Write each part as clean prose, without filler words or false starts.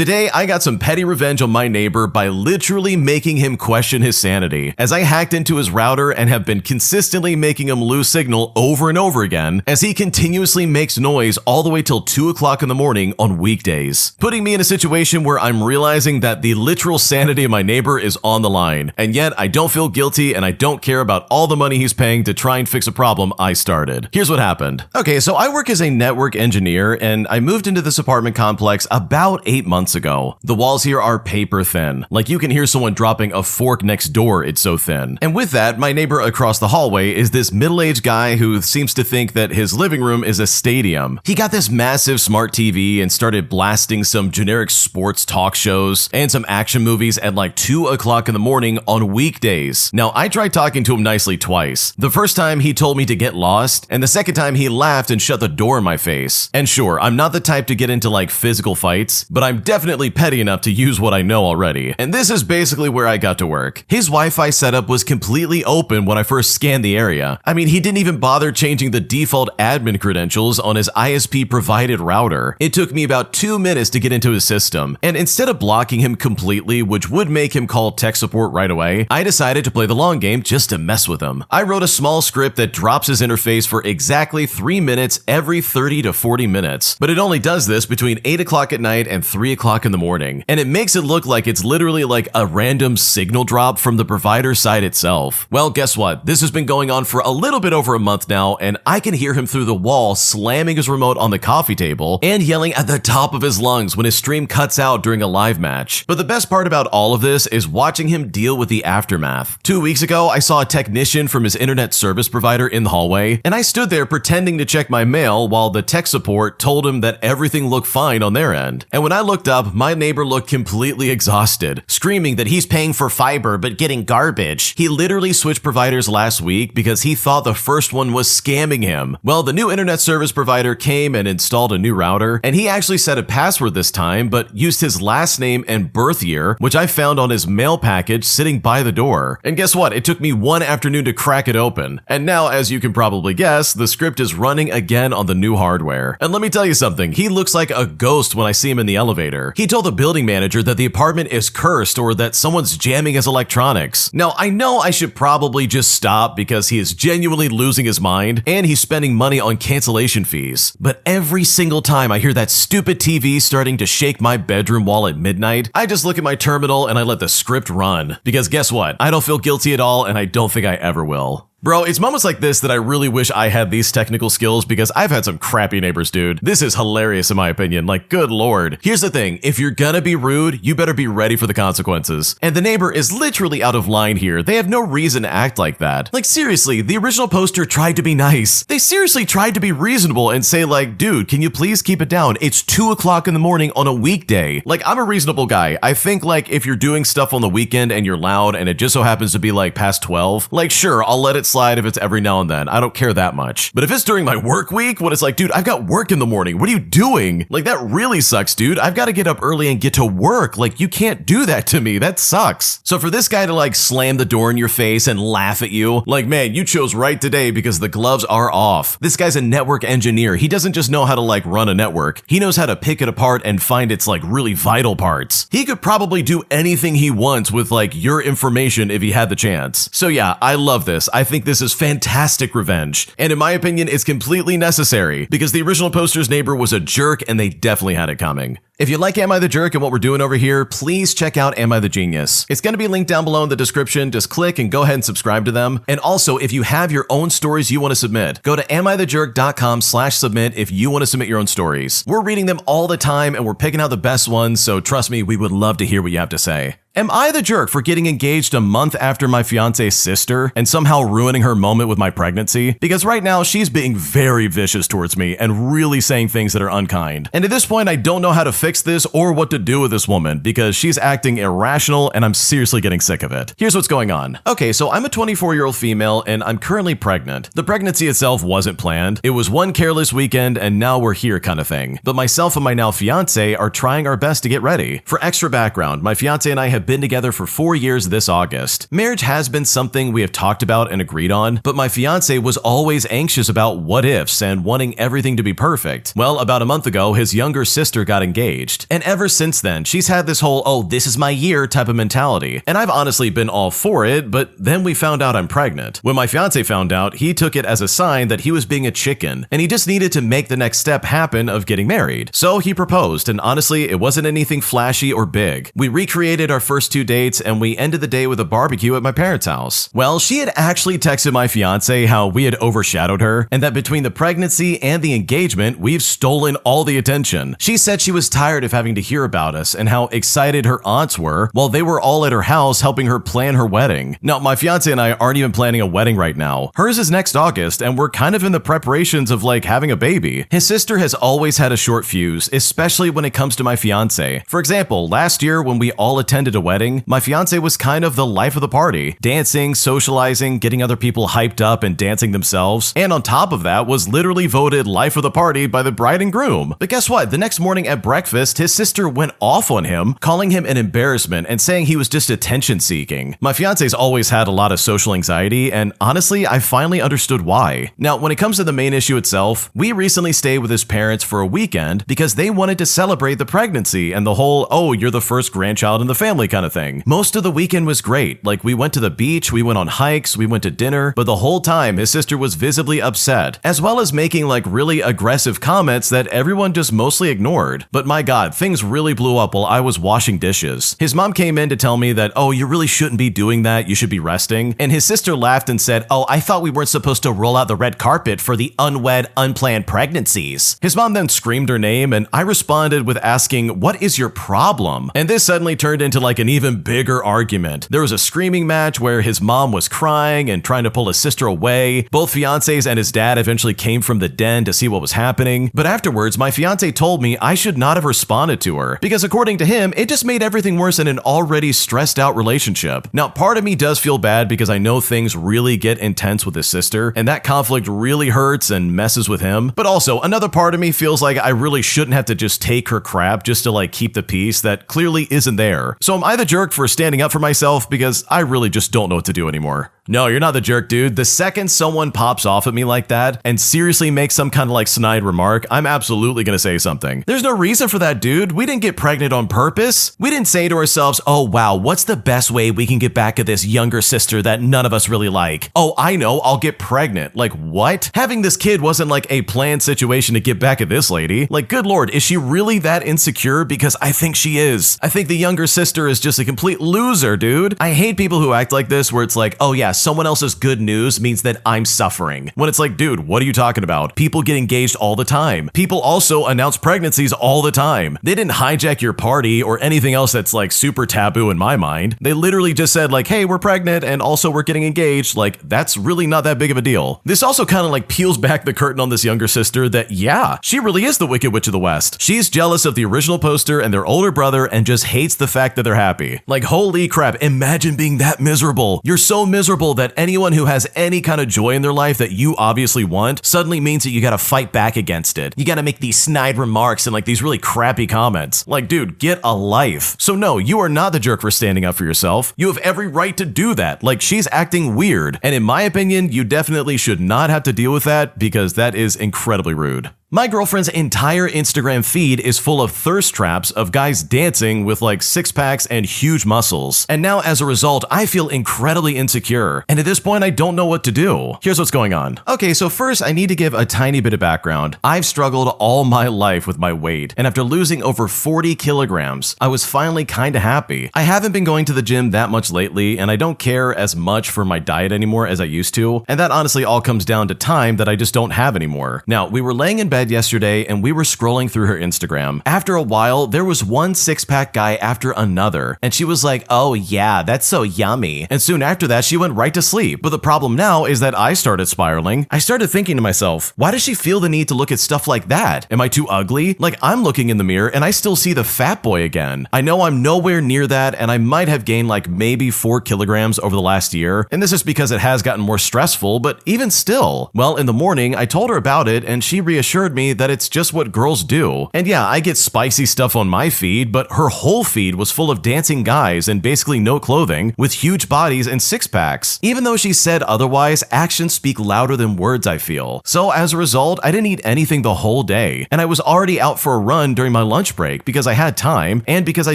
Today, I got some petty revenge on my neighbor by literally making him question his sanity, as I hacked into his router and have been consistently making him lose signal over and over again, as he continuously makes noise all the way till 2 o'clock in the morning on weekdays, putting me in a situation where I'm realizing that the literal sanity of my neighbor is on the line, and yet I don't feel guilty and I don't care about all the money he's paying to try and fix a problem I started. Here's what happened. Okay, so I work as a network engineer and I moved into this apartment complex about 8 months ago. The walls here are paper thin. Like you can hear someone dropping a fork next door, it's so thin. And with that, my neighbor across the hallway is this middle-aged guy who seems to think that his living room is a stadium. He got this massive smart TV and started blasting some generic sports talk shows and some action movies at like 2 o'clock in the morning on weekdays. Now, I tried talking to him nicely twice. The first time he told me to get lost, and the second time he laughed and shut the door in my face. And sure, I'm not the type to get into like physical fights, but I'm definitely petty enough to use what I know already. And this is basically where I got to work. His Wi-Fi setup was completely open when I first scanned the area. I mean, he didn't even bother changing the default admin credentials on his ISP provided router. It took me about 2 minutes to get into his system. And instead of blocking him completely, which would make him call tech support right away, I decided to play the long game just to mess with him. I wrote a small script that drops his interface for exactly 3 minutes every 30 to 40 minutes, but it only does this between 8 o'clock at night and 3 o'clock in the morning, and it makes it look like it's literally like a random signal drop from the provider side itself. Well, guess what? This has been going on for a little bit over a month now, and I can hear him through the wall slamming his remote on the coffee table and yelling at the top of his lungs when his stream cuts out during a live match. But the best part about all of this is watching him deal with the aftermath. 2 weeks ago, I saw a technician from his internet service provider in the hallway, and I stood there pretending to check my mail while the tech support told him that everything looked fine on their end. And when I looked up, my neighbor looked completely exhausted, screaming that he's paying for fiber but getting garbage. He literally switched providers last week because he thought the first one was scamming him. Well, the new internet service provider came and installed a new router, and he actually set a password this time, but used his last name and birth year, which I found on his mail package sitting by the door. And guess what? It took me one afternoon to crack it open. And now, as you can probably guess, the script is running again on the new hardware. And let me tell you something, he looks like a ghost when I see him in the elevator. He told the building manager that the apartment is cursed or that someone's jamming his electronics. Now, I know I should probably just stop because he is genuinely losing his mind and he's spending money on cancellation fees. But every single time I hear that stupid TV starting to shake my bedroom wall at midnight, I just look at my terminal and I let the script run. Because guess what? I don't feel guilty at all and I don't think I ever will. Bro, it's moments like this that I really wish I had these technical skills because I've had some crappy neighbors, dude. This is hilarious in my opinion, like good lord. Here's the thing, if you're gonna be rude, you better be ready for the consequences. And the neighbor is literally out of line here. They have no reason to act like that. Like seriously, the original poster tried to be nice. They seriously tried to be reasonable and say like, dude, can you please keep it down? It's 2 o'clock in the morning on a weekday. Like I'm a reasonable guy. I think like if you're doing stuff on the weekend and you're loud and it just so happens to be like past 12, like sure, I'll let it slide if it's every now and then. I don't care that much. But if it's during my work week, when it's like, dude, I've got work in the morning. What are you doing? Like that really sucks, dude. I've got to get up early and get to work. Like you can't do that to me. That sucks. So for this guy to like slam the door in your face and laugh at you, like, man, you chose right today because the gloves are off. This guy's a network engineer. He doesn't just know how to like run a network. He knows how to pick it apart and find its like really vital parts. He could probably do anything he wants with like your information if he had the chance. So yeah, I love this. I think this is fantastic revenge. And in my opinion, it's completely necessary because the original poster's neighbor was a jerk and they definitely had it coming. If you like Am I the Jerk and what we're doing over here, please check out Am I the Genius. It's going to be linked down below in the description. Just click and go ahead and subscribe to them. And also, if you have your own stories you want to submit, go to AmITheJerk.com/submit if you want to submit your own stories. We're reading them all the time and we're picking out the best ones, so trust me, we would love to hear what you have to say. Am I the jerk for getting engaged a month after my fiance's sister and somehow ruining her moment with my pregnancy? Because right now she's being very vicious towards me and really saying things that are unkind. And at this point, I don't know how to fix this or what to do with this woman because she's acting irrational and I'm seriously getting sick of it. Here's what's going on. Okay, so I'm a 24-year-old female and I'm currently pregnant. The pregnancy itself wasn't planned. It was one careless weekend and now we're here kind of thing. But myself and my now fiance are trying our best to get ready. For extra background, my fiance and I have been together for 4 years this August. Marriage has been something we have talked about and agreed on, but my fiance was always anxious about what ifs and wanting everything to be perfect. Well, about a month ago, his younger sister got engaged. engaged. And ever since then, she's had this whole, oh, this is my year type of mentality. And I've honestly been all for it, but then we found out I'm pregnant. When my fiancé found out, he took it as a sign that he was being a chicken, and he just needed to make the next step happen of getting married. So he proposed, and honestly, it wasn't anything flashy or big. We recreated our first 2 dates, and we ended the day with a barbecue at my parents' house. Well, she had actually texted my fiancé how we had overshadowed her, and that between the pregnancy and the engagement, we've stolen all the attention. She said she was tired of having to hear about us and how excited her aunts were while they were all at her house helping her plan her wedding. Now, my fiancé and I aren't even planning a wedding right now. Hers is next August, and we're kind of in the preparations of like having a baby. His sister has always had a short fuse, especially when it comes to my fiancé. For example, last year when we all attended a wedding, my fiancé was kind of the life of the party, dancing, socializing, getting other people hyped up and dancing themselves, and on top of that was literally voted life of the party by the bride and groom. But guess what? The next morning at breakfast, his sister went off on him, calling him an embarrassment and saying he was just attention seeking. My fiancé's always had a lot of social anxiety, and honestly, I finally understood why. Now, when it comes to the main issue itself, we recently stayed with his parents for a weekend because they wanted to celebrate the pregnancy and the whole, oh, you're the first grandchild in the family kind of thing. Most of the weekend was great. Like, we went to the beach, we went on hikes, we went to dinner, but the whole time his sister was visibly upset, as well as making like really aggressive comments that everyone just mostly ignored. But my God, things really blew up while I was washing dishes. His mom came in to tell me that, oh, you really shouldn't be doing that, you should be resting. And his sister laughed and said, oh, I thought we weren't supposed to roll out the red carpet for the unwed, unplanned pregnancies. His mom then screamed her name, and I responded with asking, what is your problem? And this suddenly turned into like an even bigger argument. There was a screaming match where his mom was crying and trying to pull his sister away. Both fiancés and his dad eventually came from the den to see what was happening. But afterwards, my fiancé told me I should not have responded to her because according to him, it just made everything worse in an already stressed out relationship. Now, part of me does feel bad because I know things really get intense with his sister, and that conflict really hurts and messes with him. But also, another part of me feels like I really shouldn't have to just take her crap just to like keep the peace that clearly isn't there. So am I the jerk for standing up for myself because I really just don't know what to do anymore? No, you're not the jerk, dude. The second someone pops off at me like that and seriously makes some kind of like snide remark, I'm absolutely gonna say something. There's no reason for that, dude. We didn't get pregnant on purpose. We didn't say to ourselves, oh wow, what's the best way we can get back at this younger sister that none of us really like? Oh, I know, I'll get pregnant. Like what? Having this kid wasn't like a planned situation to get back at this lady. Like, good lord, is she really that insecure? Because I think she is. I think the younger sister is just a complete loser, dude. I hate people who act like this where it's like, oh yeah, someone else's good news means that I'm suffering. When it's like, dude, what are you talking about? People get engaged all the time. People also announce pregnancies all the time. They didn't hijack your party or anything else that's like super taboo in my mind. They literally just said like, hey, we're pregnant and also we're getting engaged. Like, that's really not that big of a deal. This also kind of like peels back the curtain on this younger sister that, yeah, she really is the Wicked Witch of the West. She's jealous of the original poster and their older brother and just hates the fact that they're happy. Like, holy crap, imagine being that miserable. You're so miserable that anyone who has any kind of joy in their life that you obviously want suddenly means that you gotta fight back against it. You gotta make these snide remarks and like these really crappy comments. Like, dude, get a life. So no, you are not the jerk for standing up for yourself. You have every right to do that. Like, she's acting weird. And in my opinion, you definitely should not have to deal with that because that is incredibly rude. My girlfriend's entire Instagram feed is full of thirst traps of guys dancing with like six packs and huge muscles. And now as a result, I feel incredibly insecure. And at this point, I don't know what to do. Here's what's going on. Okay, so first I need to give a tiny bit of background. I've struggled all my life with my weight. And after losing over 40 kilograms, I was finally kind of happy. I haven't been going to the gym that much lately, and I don't care as much for my diet anymore as I used to. And that honestly all comes down to time that I just don't have anymore. Now, we were laying in bed yesterday and we were scrolling through her Instagram. After a while, there was one six-pack guy after another, and she was like, oh yeah, that's so yummy. And soon after that, she went right to sleep. But the problem now is that I started spiraling. I started thinking to myself, why does she feel the need to look at stuff like that? Am I too ugly? Like, I'm looking in the mirror and I still see the fat boy again. I know I'm nowhere near that, and I might have gained like maybe 4 kilograms over the last year. And this is because it has gotten more stressful, but even still. Well, in the morning, I told her about it and she reassured assured me that it's just what girls do. And yeah, I get spicy stuff on my feed, but her whole feed was full of dancing guys and basically no clothing, with huge bodies and six-packs. Even though she said otherwise, actions speak louder than words, I feel. So as a result, I didn't eat anything the whole day, and I was already out for a run during my lunch break because I had time and because I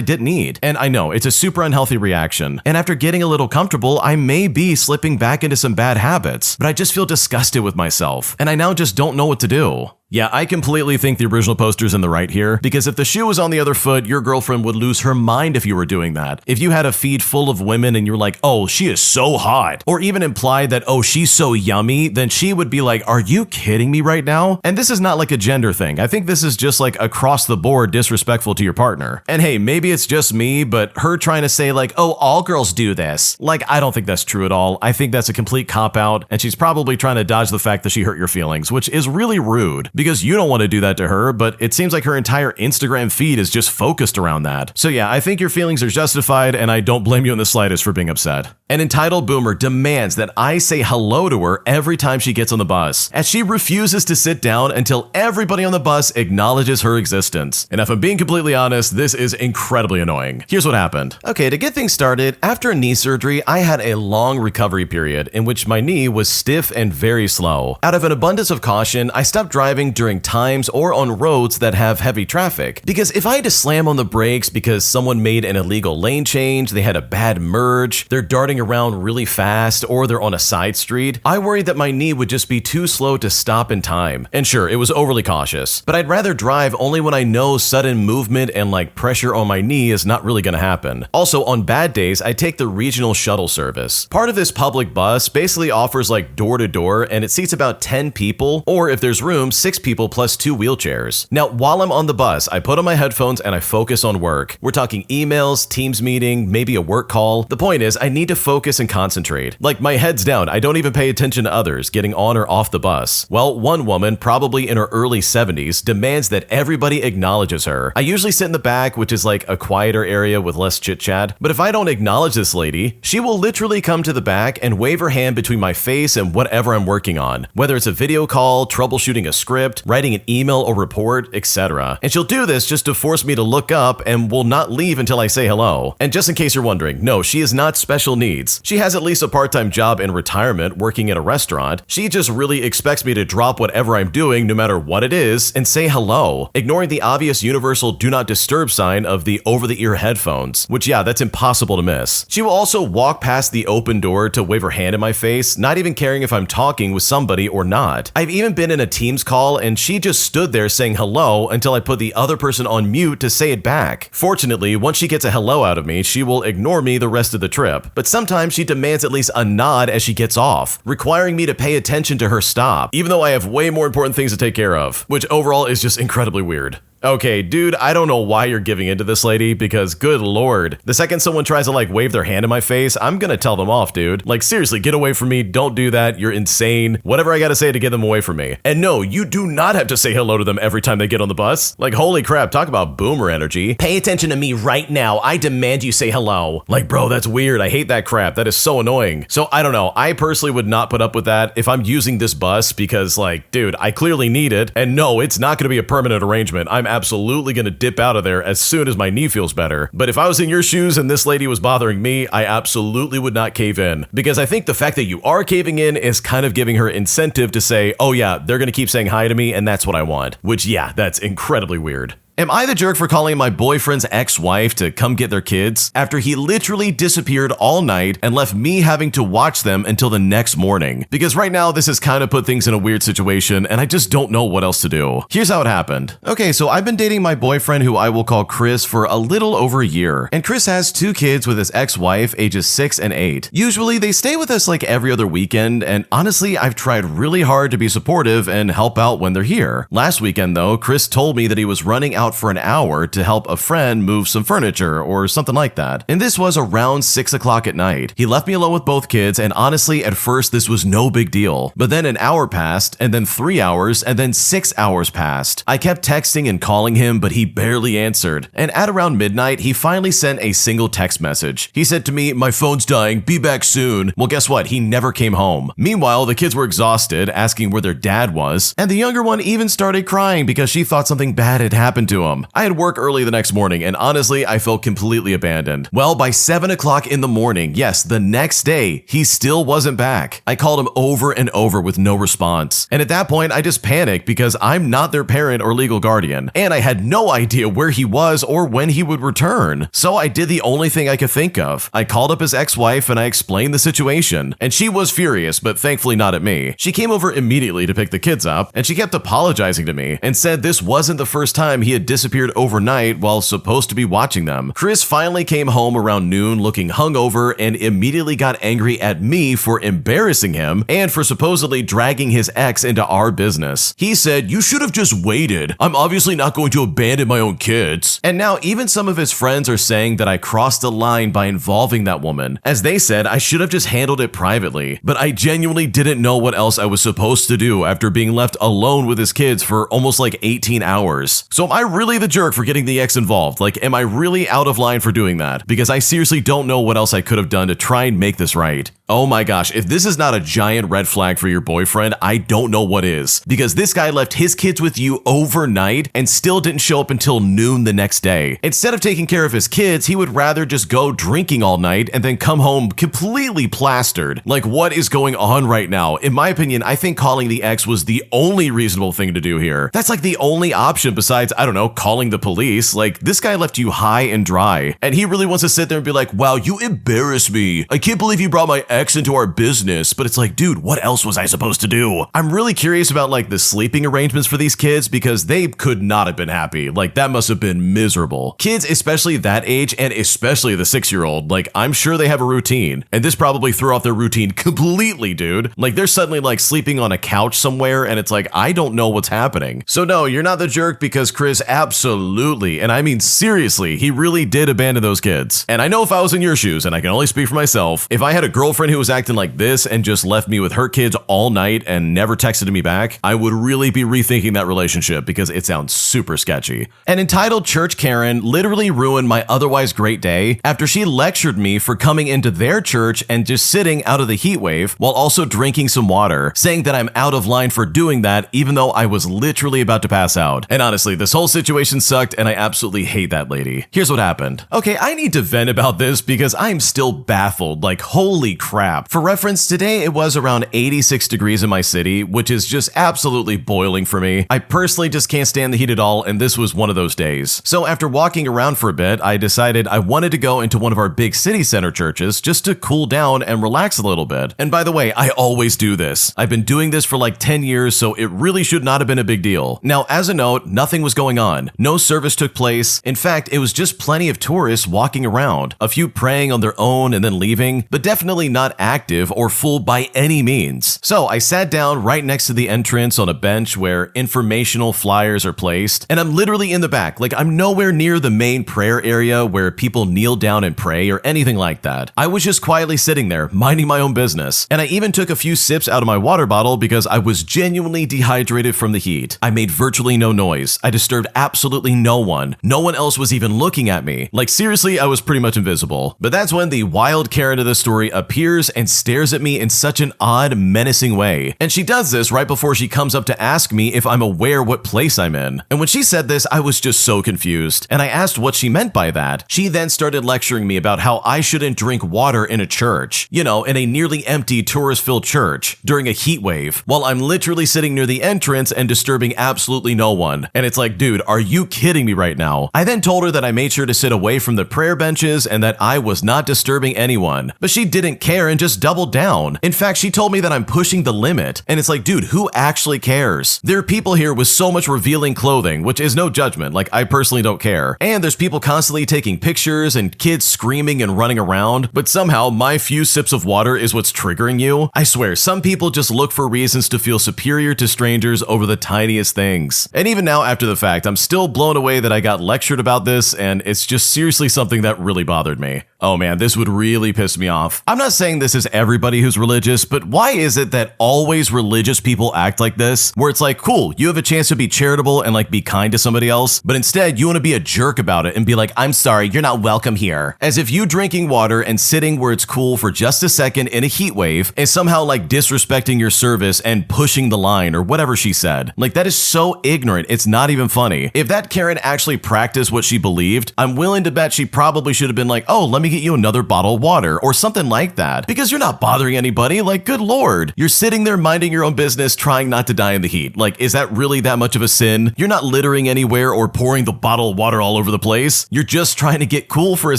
didn't eat. And I know, it's a super unhealthy reaction. And after getting a little comfortable, I may be slipping back into some bad habits, but I just feel disgusted with myself, and I now just don't know what to do. Yeah, I completely think the original poster's in the right here, because if the shoe was on the other foot, your girlfriend would lose her mind if you were doing that. If you had a feed full of women and you're like, oh, she is so hot, or even implied that, oh, she's so yummy, then she would be like, are you kidding me right now? And this is not like a gender thing. I think this is just like across the board disrespectful to your partner. And hey, maybe it's just me, but her trying to say like, oh, all girls do this. Like, I don't think that's true at all. I think that's a complete cop-out, and she's probably trying to dodge the fact that she hurt your feelings, which is really rude. Because you don't want to do that to her, but it seems like her entire Instagram feed is just focused around that. So yeah, I think your feelings are justified, and I don't blame you in the slightest for being upset. An entitled boomer demands that I say hello to her every time she gets on the bus, as she refuses to sit down until everybody on the bus acknowledges her existence. And if I'm being completely honest, this is incredibly annoying. Here's what happened. Okay, to get things started, after a knee surgery, I had a long recovery period in which my knee was stiff and very slow. Out of an abundance of caution, I stopped driving during times or on roads that have heavy traffic, because if I had to slam on the brakes because someone made an illegal lane change, they had a bad merge, they're darting around really fast, or they're on a side street, I worried that my knee would just be too slow to stop in time. And sure, it was overly cautious, but I'd rather drive only when I know sudden movement and like pressure on my knee is not really gonna happen. Also, on bad days, I take the regional shuttle service. Part of this public bus basically offers like door to door, and it seats about 10 people, or if there's room, 6 people plus 2 wheelchairs. Now, while I'm on the bus, I put on my headphones and I focus on work. We're talking emails, Teams meeting, maybe a work call. The point is, I need to focus and concentrate. Like, my head's down, I don't even pay attention to others getting on or off the bus. Well, one woman, probably in her early 70s, demands that everybody acknowledges her. I usually sit in the back, which is like a quieter area with less chit-chat, but if I don't acknowledge this lady, she will literally come to the back and wave her hand between my face and whatever I'm working on, whether it's a video call, troubleshooting a script, writing an email or report, etc. And she'll do this just to force me to look up and will not leave until I say hello. And just in case you're wondering, no, she is not special needs. She has at least a part-time job in retirement working at a restaurant. She just really expects me to drop whatever I'm doing, no matter what it is, and say hello, ignoring the obvious universal do not disturb sign of the over-the-ear headphones, which yeah, that's impossible to miss. She will also walk past the open door to wave her hand in my face, not even caring if I'm talking with somebody or not. I've even been in a Teams call and she just stood there saying hello until I put the other person on mute to say it back. Fortunately, once she gets a hello out of me, she will ignore me the rest of the trip, but sometimes she demands at least a nod as she gets off, requiring me to pay attention to her stop, even though I have way more important things to take care of, which overall is just incredibly weird. Okay, dude, I don't know why you're giving into this lady, because good lord, the second someone tries to like wave their hand in my face, I'm gonna tell them off, dude. Like, seriously, get away from me, don't do that, you're insane, whatever I gotta say to get them away from me. And no, you do not have to say hello to them every time they get on the bus. Like, holy crap, talk about boomer energy. Pay attention to me right now, I demand you say hello. Like, bro, that's weird, I hate that crap, that is so annoying. So I don't know, I personally would not put up with that if I'm using this bus, because like, dude, I clearly need it, and no, it's not gonna be a permanent arrangement. I'm absolutely gonna dip out of there as soon as my knee feels better. But if I was in your shoes and this lady was bothering me, I absolutely would not cave in, because I think the fact that you are caving in is kind of giving her incentive to say, oh yeah, they're gonna keep saying hi to me and that's what I want, which yeah, that's incredibly weird. Am I the jerk for calling my boyfriend's ex-wife to come get their kids after he literally disappeared all night and left me having to watch them until the next morning? Because right now this has kind of put things in a weird situation and I just don't know what else to do. Here's how it happened. Okay, so I've been dating my boyfriend, who I will call Chris, for a little over a year. And Chris has 2 kids with his ex-wife, ages 6 and 8. Usually they stay with us like every other weekend, and honestly, I've tried really hard to be supportive and help out when they're here. Last weekend though, Chris told me that he was running out out for an hour to help a friend move some furniture or something like that. And this was around 6 o'clock at night. He left me alone with both kids, and honestly, at first this was no big deal. But then an hour passed, and then 3 hours, and then 6 hours passed. I kept texting and calling him, but he barely answered. And at around midnight, he finally sent a single text message. He said to me, "My phone's dying, be back soon." Well, guess what? He never came home. Meanwhile, the kids were exhausted, asking where their dad was, and the younger one even started crying because she thought something bad had happened to him. I had work early the next morning, and honestly, I felt completely abandoned. Well, by 7 o'clock in the morning, yes, the next day, he still wasn't back. I called him over and over with no response. And at that point, I just panicked because I'm not their parent or legal guardian, and I had no idea where he was or when he would return. So I did the only thing I could think of. I called up his ex-wife and I explained the situation, and she was furious, but thankfully not at me. She came over immediately to pick the kids up, and she kept apologizing to me and said this wasn't the first time he had disappeared overnight while supposed to be watching them. Chris finally came home around noon looking hungover and immediately got angry at me for embarrassing him and for supposedly dragging his ex into our business. He said, "You should have just waited. I'm obviously not going to abandon my own kids." And now even some of his friends are saying that I crossed the line by involving that woman. As they said, I should have just handled it privately, but I genuinely didn't know what else I was supposed to do after being left alone with his kids for almost like 18 hours. So am I really the jerk for getting the ex involved? Like, am I really out of line for doing that? Because I seriously don't know what else I could have done to try and make this right. Oh my gosh, if this is not a giant red flag for your boyfriend, I don't know what is. Because this guy left his kids with you overnight and still didn't show up until noon the next day. Instead of taking care of his kids, he would rather just go drinking all night and then come home completely plastered. Like, what is going on right now? In my opinion, I think calling the ex was the only reasonable thing to do here. That's like the only option besides, I don't know, calling the police. Like, this guy left you high and dry, and he really wants to sit there and be like, "Wow, you embarrass me. I can't believe you brought my ex into our business." But it's like, dude, what else was I supposed to do? I'm really curious about like the sleeping arrangements for these kids because they could not have been happy. Like, that must have been miserable. Kids, especially that age, and especially the 6-year-old, like, I'm sure they have a routine, and this probably threw off their routine completely, dude. Like, they're suddenly like sleeping on a couch somewhere, and it's like, I don't know what's happening. So no, you're not the jerk, because Chris absolutely, and I mean seriously, he really did abandon those kids. And I know if I was in your shoes, and I can only speak for myself, if I had a girlfriend who was acting like this and just left me with her kids all night and never texted me back, I would really be rethinking that relationship because it sounds super sketchy. An entitled church Karen literally ruined my otherwise great day after she lectured me for coming into their church and just sitting out of the heat wave while also drinking some water, saying that I'm out of line for doing that even though I was literally about to pass out. And honestly, this whole situation sucked and I absolutely hate that lady. Here's what happened. Okay, I need to vent about this because I'm still baffled, like holy crap. For reference, today it was around 86 degrees in my city, which is just absolutely boiling for me. I personally just can't stand the heat at all, and this was one of those days. So after walking around for a bit, I decided I wanted to go into one of our big city center churches just to cool down and relax a little bit. And by the way, I always do this. I've been doing this for like 10 years, so it really should not have been a big deal. Now, as a note, nothing was going on. No service took place. In fact, it was just plenty of tourists walking around, a few praying on their own and then leaving, but definitely not active or full by any means. So I sat down right next to the entrance on a bench where informational flyers are placed, and I'm literally in the back. Like, I'm nowhere near the main prayer area where people kneel down and pray or anything like that. I was just quietly sitting there, minding my own business. And I even took a few sips out of my water bottle because I was genuinely dehydrated from the heat. I made virtually no noise. I disturbed absolutely no one. No one else was even looking at me. Like, seriously, I was pretty much invisible. But that's when the wild Karen of the story appears and stares at me in such an odd, menacing way. And she does this right before she comes up to ask me if I'm aware what place I'm in. And when she said this, I was just so confused. And I asked what she meant by that. She then started lecturing me about how I shouldn't drink water in a church. You know, in a nearly empty, tourist-filled church during a heat wave, while I'm literally sitting near the entrance and disturbing absolutely no one. And it's like, dude, are you kidding me right now? I then told her that I made sure to sit away from the prayer benches and that I was not disturbing anyone. But she didn't care and just doubled down. In fact, she told me that I'm pushing the limit. And it's like, dude, who actually cares? There are people here with so much revealing clothing, which is no judgment. Like, I personally don't care. And there's people constantly taking pictures and kids screaming and running around. But somehow my few sips of water is what's triggering you. I swear, some people just look for reasons to feel superior to strangers over the tiniest things. And even now, after the fact, I'm I'm still blown away that I got lectured about this, and it's just seriously something that really bothered me. Oh man, this would really piss me off. I'm not saying this is everybody who's religious, but why is it that always religious people act like this? Where it's like, cool, you have a chance to be charitable and like be kind to somebody else, but instead you want to be a jerk about it and be like, I'm sorry, you're not welcome here. As if you drinking water and sitting where it's cool for just a second in a heat wave is somehow like disrespecting your service and pushing the line or whatever she said. Like that is so ignorant, it's not even funny. If that Karen actually practiced what she believed, I'm willing to bet she probably should have been like, oh, let me get you another bottle of water or something like that, because you're not bothering anybody. Like, good lord, you're sitting there minding your own business, trying not to die in the heat. Like, is that really that much of a sin? You're not littering anywhere or pouring the bottle of water all over the place. You're just trying to get cool for a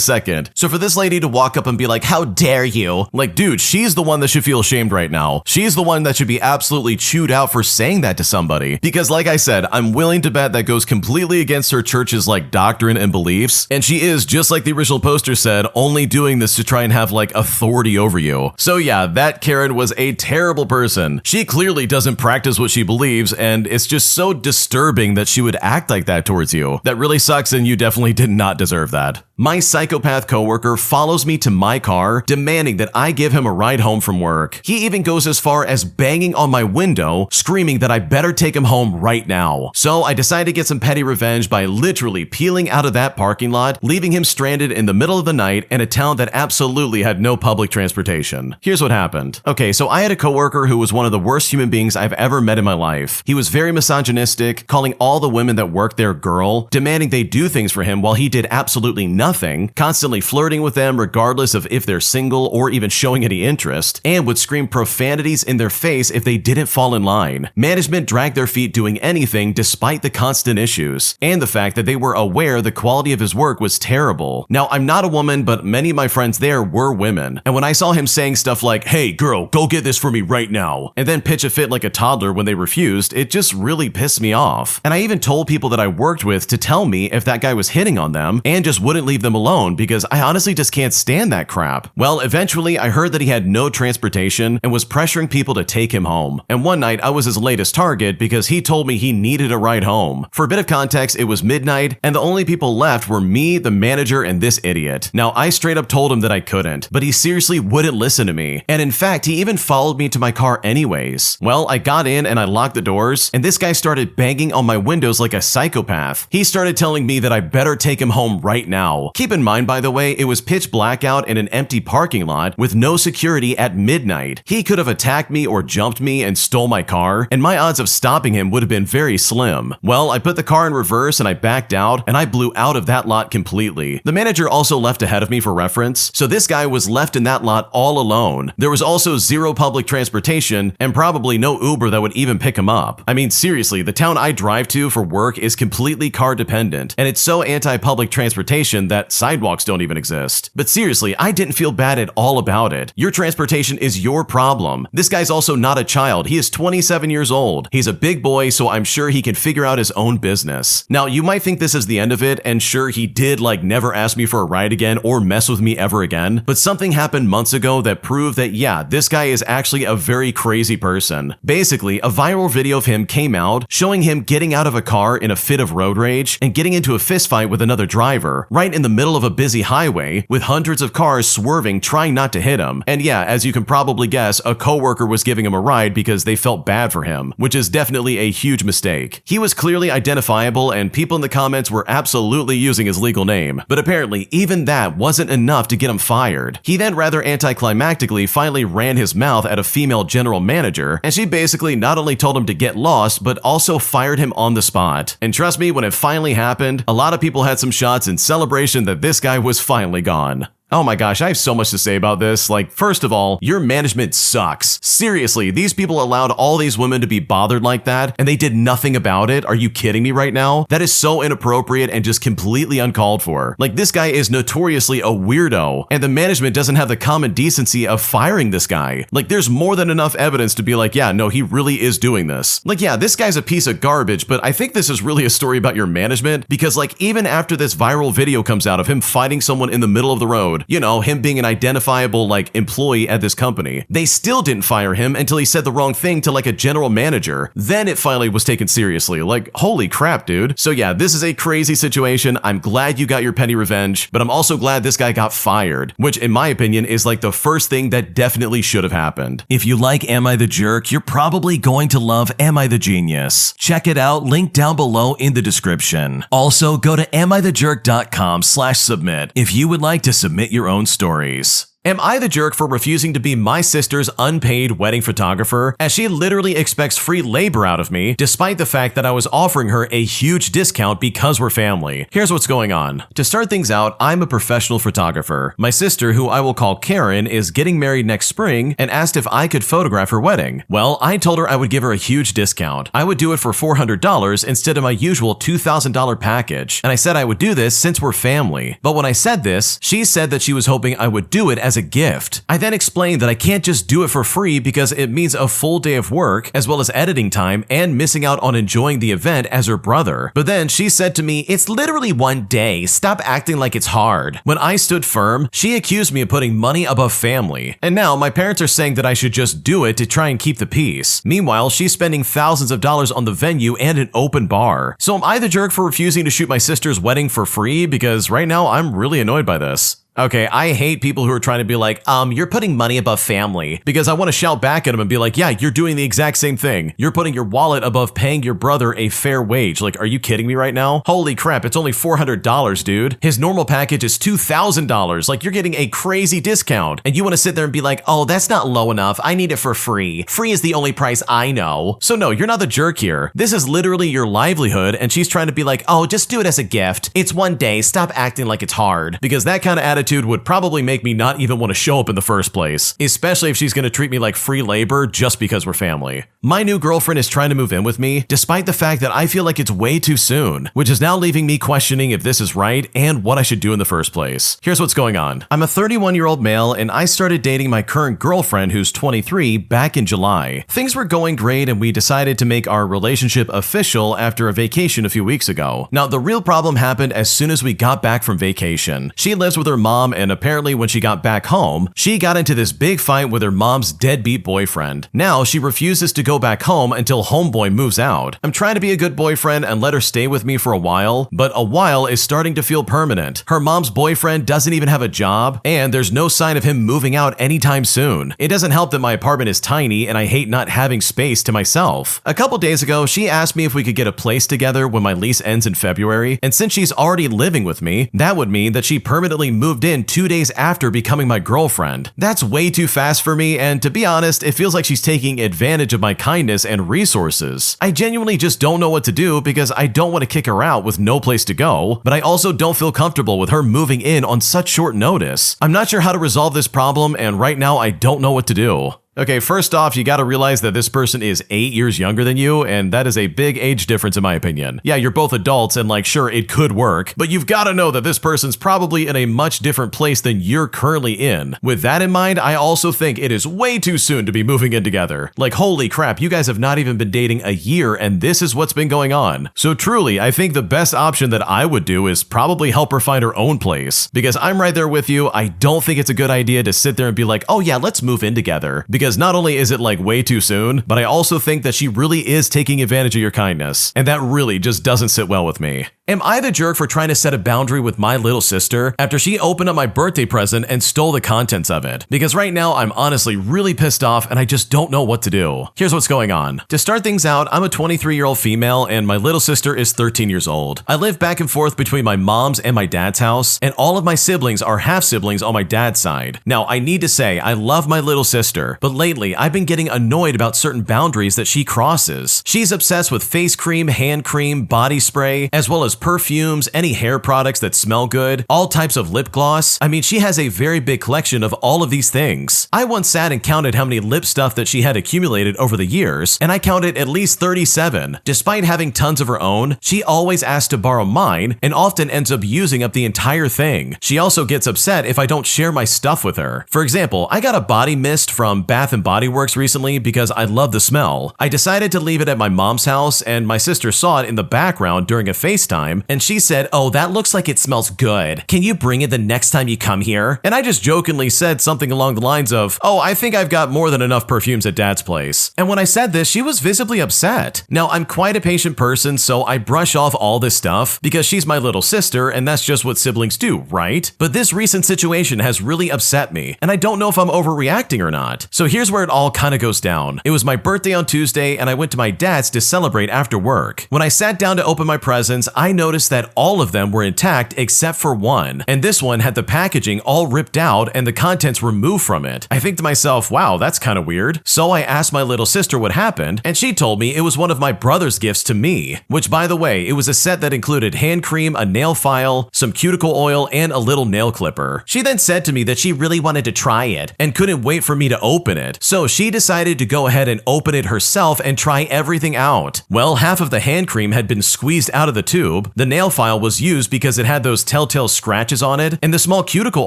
second. So for this lady to walk up and be like, how dare you? Like, dude, she's the one that should feel ashamed right now. She's the one that should be absolutely chewed out for saying that to somebody. Because like I said, I'm willing to bet that goes completely against her church's like doctrine and beliefs. And she is, just like the original poster said, only doing this to try and have like authority over you. So yeah, that Karen was a terrible person. She clearly doesn't practice what she believes, and it's just so disturbing that she would act like that towards you. That really sucks, and you definitely did not deserve that. My psychopath coworker follows me to my car, demanding that I give him a ride home from work. He even goes as far as banging on my window, screaming that I better take him home right now. So I decided to get some petty revenge by literally peeling out of that parking lot, leaving him stranded in the middle of the night in a town that absolutely had no public transportation. Here's what happened. Okay, so I had a coworker who was one of the worst human beings I've ever met in my life. He was very misogynistic, calling all the women that worked there girl, demanding they do things for him while he did absolutely nothing, constantly flirting with them regardless of if they're single or even showing any interest, and would scream profanities in their face if they didn't fall in line. Management dragged their feet doing anything despite the constant issues, and the fact that they were aware the quality of his work was terrible. Now, I'm not a woman, but many of my friends there were women, and when I saw him saying stuff like, hey girl, go get this for me right now, and then pitch a fit like a toddler when they refused, it just really pissed me off. And I even told people that I worked with to tell me if that guy was hitting on them, and just wouldn't leave them alone because I honestly just can't stand that crap. Well, eventually I heard that he had no transportation and was pressuring people to take him home. And one night I was his latest target because he told me he needed a ride home. For a bit of context, it was midnight and the only people left were me, the manager, and this idiot. Now, I straight up told him that I couldn't, but he seriously wouldn't listen to me. And in fact, he even followed me to my car anyways. Well, I got in and I locked the doors, and this guy started banging on my windows like a psychopath. He started telling me that I better take him home right now. Keep in mind, by the way, it was pitch black out in an empty parking lot with no security at midnight. He could have attacked me or jumped me and stole my car, and my odds of stopping him would have been very slim. Well, I put the car in reverse and I backed out, and I blew out of that lot completely. The manager also left ahead of me for reference, so this guy was left in that lot all alone. There was also zero public transportation and probably no Uber that would even pick him up. I mean, seriously, the town I drive to for work is completely car dependent, and it's so anti-public transportation that sidewalks don't even exist. But seriously, I didn't feel bad at all about it. Your transportation is your problem. This guy's also not a child. He is 27 years old. He's a big boy, so I'm sure he can figure out his own business. Now, you might think this is the end of it, and sure, he did like never ask me for a ride again or mess with me ever again, but something happened months ago that proved that yeah, this guy is actually a very crazy person. Basically, a viral video of him came out showing him getting out of a car in a fit of road rage and getting into a fistfight with another driver right in the middle of a busy highway with hundreds of cars swerving trying not to hit him. And yeah, as you can probably guess, a coworker was giving him a ride because they felt bad for him, which is definitely a huge mistake. He was clearly identifiable and people in the comments were absolutely using his legal name, but apparently even that wasn't enough to get him fired. He then rather anticlimactically finally ran his mouth at a female general manager, and she basically not only told him to get lost, but also fired him on the spot. And trust me, when it finally happened, a lot of people had some shots in celebration that this guy was finally gone. Oh my gosh, I have so much to say about this. Like, first of all, your management sucks. Seriously, these people allowed all these women to be bothered like that, and they did nothing about it? Are you kidding me right now? That is so inappropriate and just completely uncalled for. Like, this guy is notoriously a weirdo, and the management doesn't have the common decency of firing this guy. Like, there's more than enough evidence to be like, yeah, no, he really is doing this. Like, yeah, this guy's a piece of garbage, but I think this is really a story about your management, because like, even after this viral video comes out of him fighting someone in the middle of the road, episode, you know, him being an identifiable like employee at this company. They still didn't fire him until he said the wrong thing to like a general manager. Then it finally was taken seriously. Like, holy crap, dude. So yeah, this is a crazy situation. I'm glad you got your petty revenge, but I'm also glad this guy got fired, which in my opinion is like the first thing that definitely should have happened. If you like Am I the Jerk, you're probably going to love Am I the Genius. Check it out, link down below in the description. Also, go to amithejerk.com/submit if you would like to submit your own stories. Am I the jerk for refusing to be my sister's unpaid wedding photographer, as she literally expects free labor out of me, despite the fact that I was offering her a huge discount because we're family? Here's what's going on. To start things out, I'm a professional photographer. My sister, who I will call Karen, is getting married next spring and asked if I could photograph her wedding. Well, I told her I would give her a huge discount. I would do it for $400 instead of my usual $2,000 package, and I said I would do this since we're family. But when I said this, she said that she was hoping I would do it as a gift. I then explained that I can't just do it for free because it means a full day of work as well as editing time and missing out on enjoying the event as her brother. But then she said to me, "It's literally one day. Stop acting like it's hard." When I stood firm, she accused me of putting money above family. And now my parents are saying that I should just do it to try and keep the peace. Meanwhile, she's spending thousands of dollars on the venue and an open bar. So am I the jerk for refusing to shoot my sister's wedding for free? Because right now I'm really annoyed by this. Okay, I hate people who are trying to be like, you're putting money above family, because I want to shout back at them and be like, yeah, you're doing the exact same thing. You're putting your wallet above paying your brother a fair wage. Like, are you kidding me right now? Holy crap, it's only $400, dude. His normal package is $2,000. Like, you're getting a crazy discount. And you want to sit there and be like, oh, that's not low enough. I need it for free. Free is the only price I know. So no, you're not the jerk here. This is literally your livelihood, and she's trying to be like, oh, just do it as a gift. It's one day. Stop acting like it's hard. Because that kind of attitude would probably make me not even want to show up in the first place, especially if she's going to treat me like free labor just because we're family. My new girlfriend is trying to move in with me, despite the fact that I feel like it's way too soon, which is now leaving me questioning if this is right and what I should do in the first place. Here's what's going on. I'm a 31-year-old male, and I started dating my current girlfriend, who's 23, back in July. Things were going great, and we decided to make our relationship official after a vacation a few weeks ago. Now, the real problem happened as soon as we got back from vacation. She lives with her mom, and apparently when she got back home, she got into this big fight with her mom's deadbeat boyfriend. Now she refuses to go back home until homeboy moves out. I'm trying to be a good boyfriend and let her stay with me for a while, but a while is starting to feel permanent. Her mom's boyfriend doesn't even have a job, and there's no sign of him moving out anytime soon. It doesn't help that my apartment is tiny and I hate not having space to myself. A couple days ago, she asked me if we could get a place together when my lease ends in February, and since she's already living with me, that would mean that she permanently moved in 2 days after becoming my girlfriend. That's way too fast for me, and to be honest, it feels like she's taking advantage of my kindness and resources. I genuinely just don't know what to do because I don't want to kick her out with no place to go, but I also don't feel comfortable with her moving in on such short notice. I'm not sure how to resolve this problem, and right now I don't know what to do. Okay, first off, you gotta realize that this person is 8 years younger than you, and that is a big age difference in my opinion. Yeah, you're both adults, and like, sure, it could work, but you've gotta know that this person's probably in a much different place than you're currently in. With that in mind, I also think it is way too soon to be moving in together. Like, holy crap, you guys have not even been dating a year, and this is what's been going on. So truly, I think the best option that I would do is probably help her find her own place. Because I'm right there with you, I don't think it's a good idea to sit there and be like, oh yeah, let's move in together. Because not only is it like way too soon, but I also think that she really is taking advantage of your kindness, and that really just doesn't sit well with me. Am I the jerk for trying to set a boundary with my little sister after she opened up my birthday present and stole the contents of it? Because right now I'm honestly really pissed off and I just don't know what to do. Here's what's going on. To start things out, I'm a 23-year-old female and my little sister is 13 years old. I live back and forth between my mom's and my dad's house, and all of my siblings are half-siblings on my dad's side. Now, I need to say, I love my little sister, but lately I've been getting annoyed about certain boundaries that she crosses. She's obsessed with face cream, hand cream, body spray, as well as perfumes, any hair products that smell good, all types of lip gloss. I mean, she has a very big collection of all of these things. I once sat and counted how many lip stuff that she had accumulated over the years, and I counted at least 37. Despite having tons of her own, she always asks to borrow mine and often ends up using up the entire thing. She also gets upset if I don't share my stuff with her. For example, I got a body mist from Bath Bath & Body Works recently because I love the smell. I decided to leave it at my mom's house, and my sister saw it in the background during a FaceTime, and she said, "Oh, that looks like it smells good. Can you bring it the next time you come here?" And I just jokingly said something along the lines of, "Oh, I think I've got more than enough perfumes at Dad's place." And when I said this, she was visibly upset. Now, I'm quite a patient person, so I brush off all this stuff because she's my little sister, and that's just what siblings do, right? But this recent situation has really upset me, and I don't know if I'm overreacting or not. So here's where it all kind of goes down. It was my birthday on Tuesday, and I went to my dad's to celebrate after work. When I sat down to open my presents, I noticed that all of them were intact except for one, and this one had the packaging all ripped out and the contents removed from it. I think to myself, wow, that's kind of weird. So I asked my little sister what happened, and she told me it was one of my brother's gifts to me, which, by the way, it was a set that included hand cream, a nail file, some cuticle oil, and a little nail clipper. She then said to me that she really wanted to try it and couldn't wait for me to open it, so she decided to go ahead and open it herself and try everything out. Well, half of the hand cream had been squeezed out of the tube, the nail file was used because it had those telltale scratches on it, and the small cuticle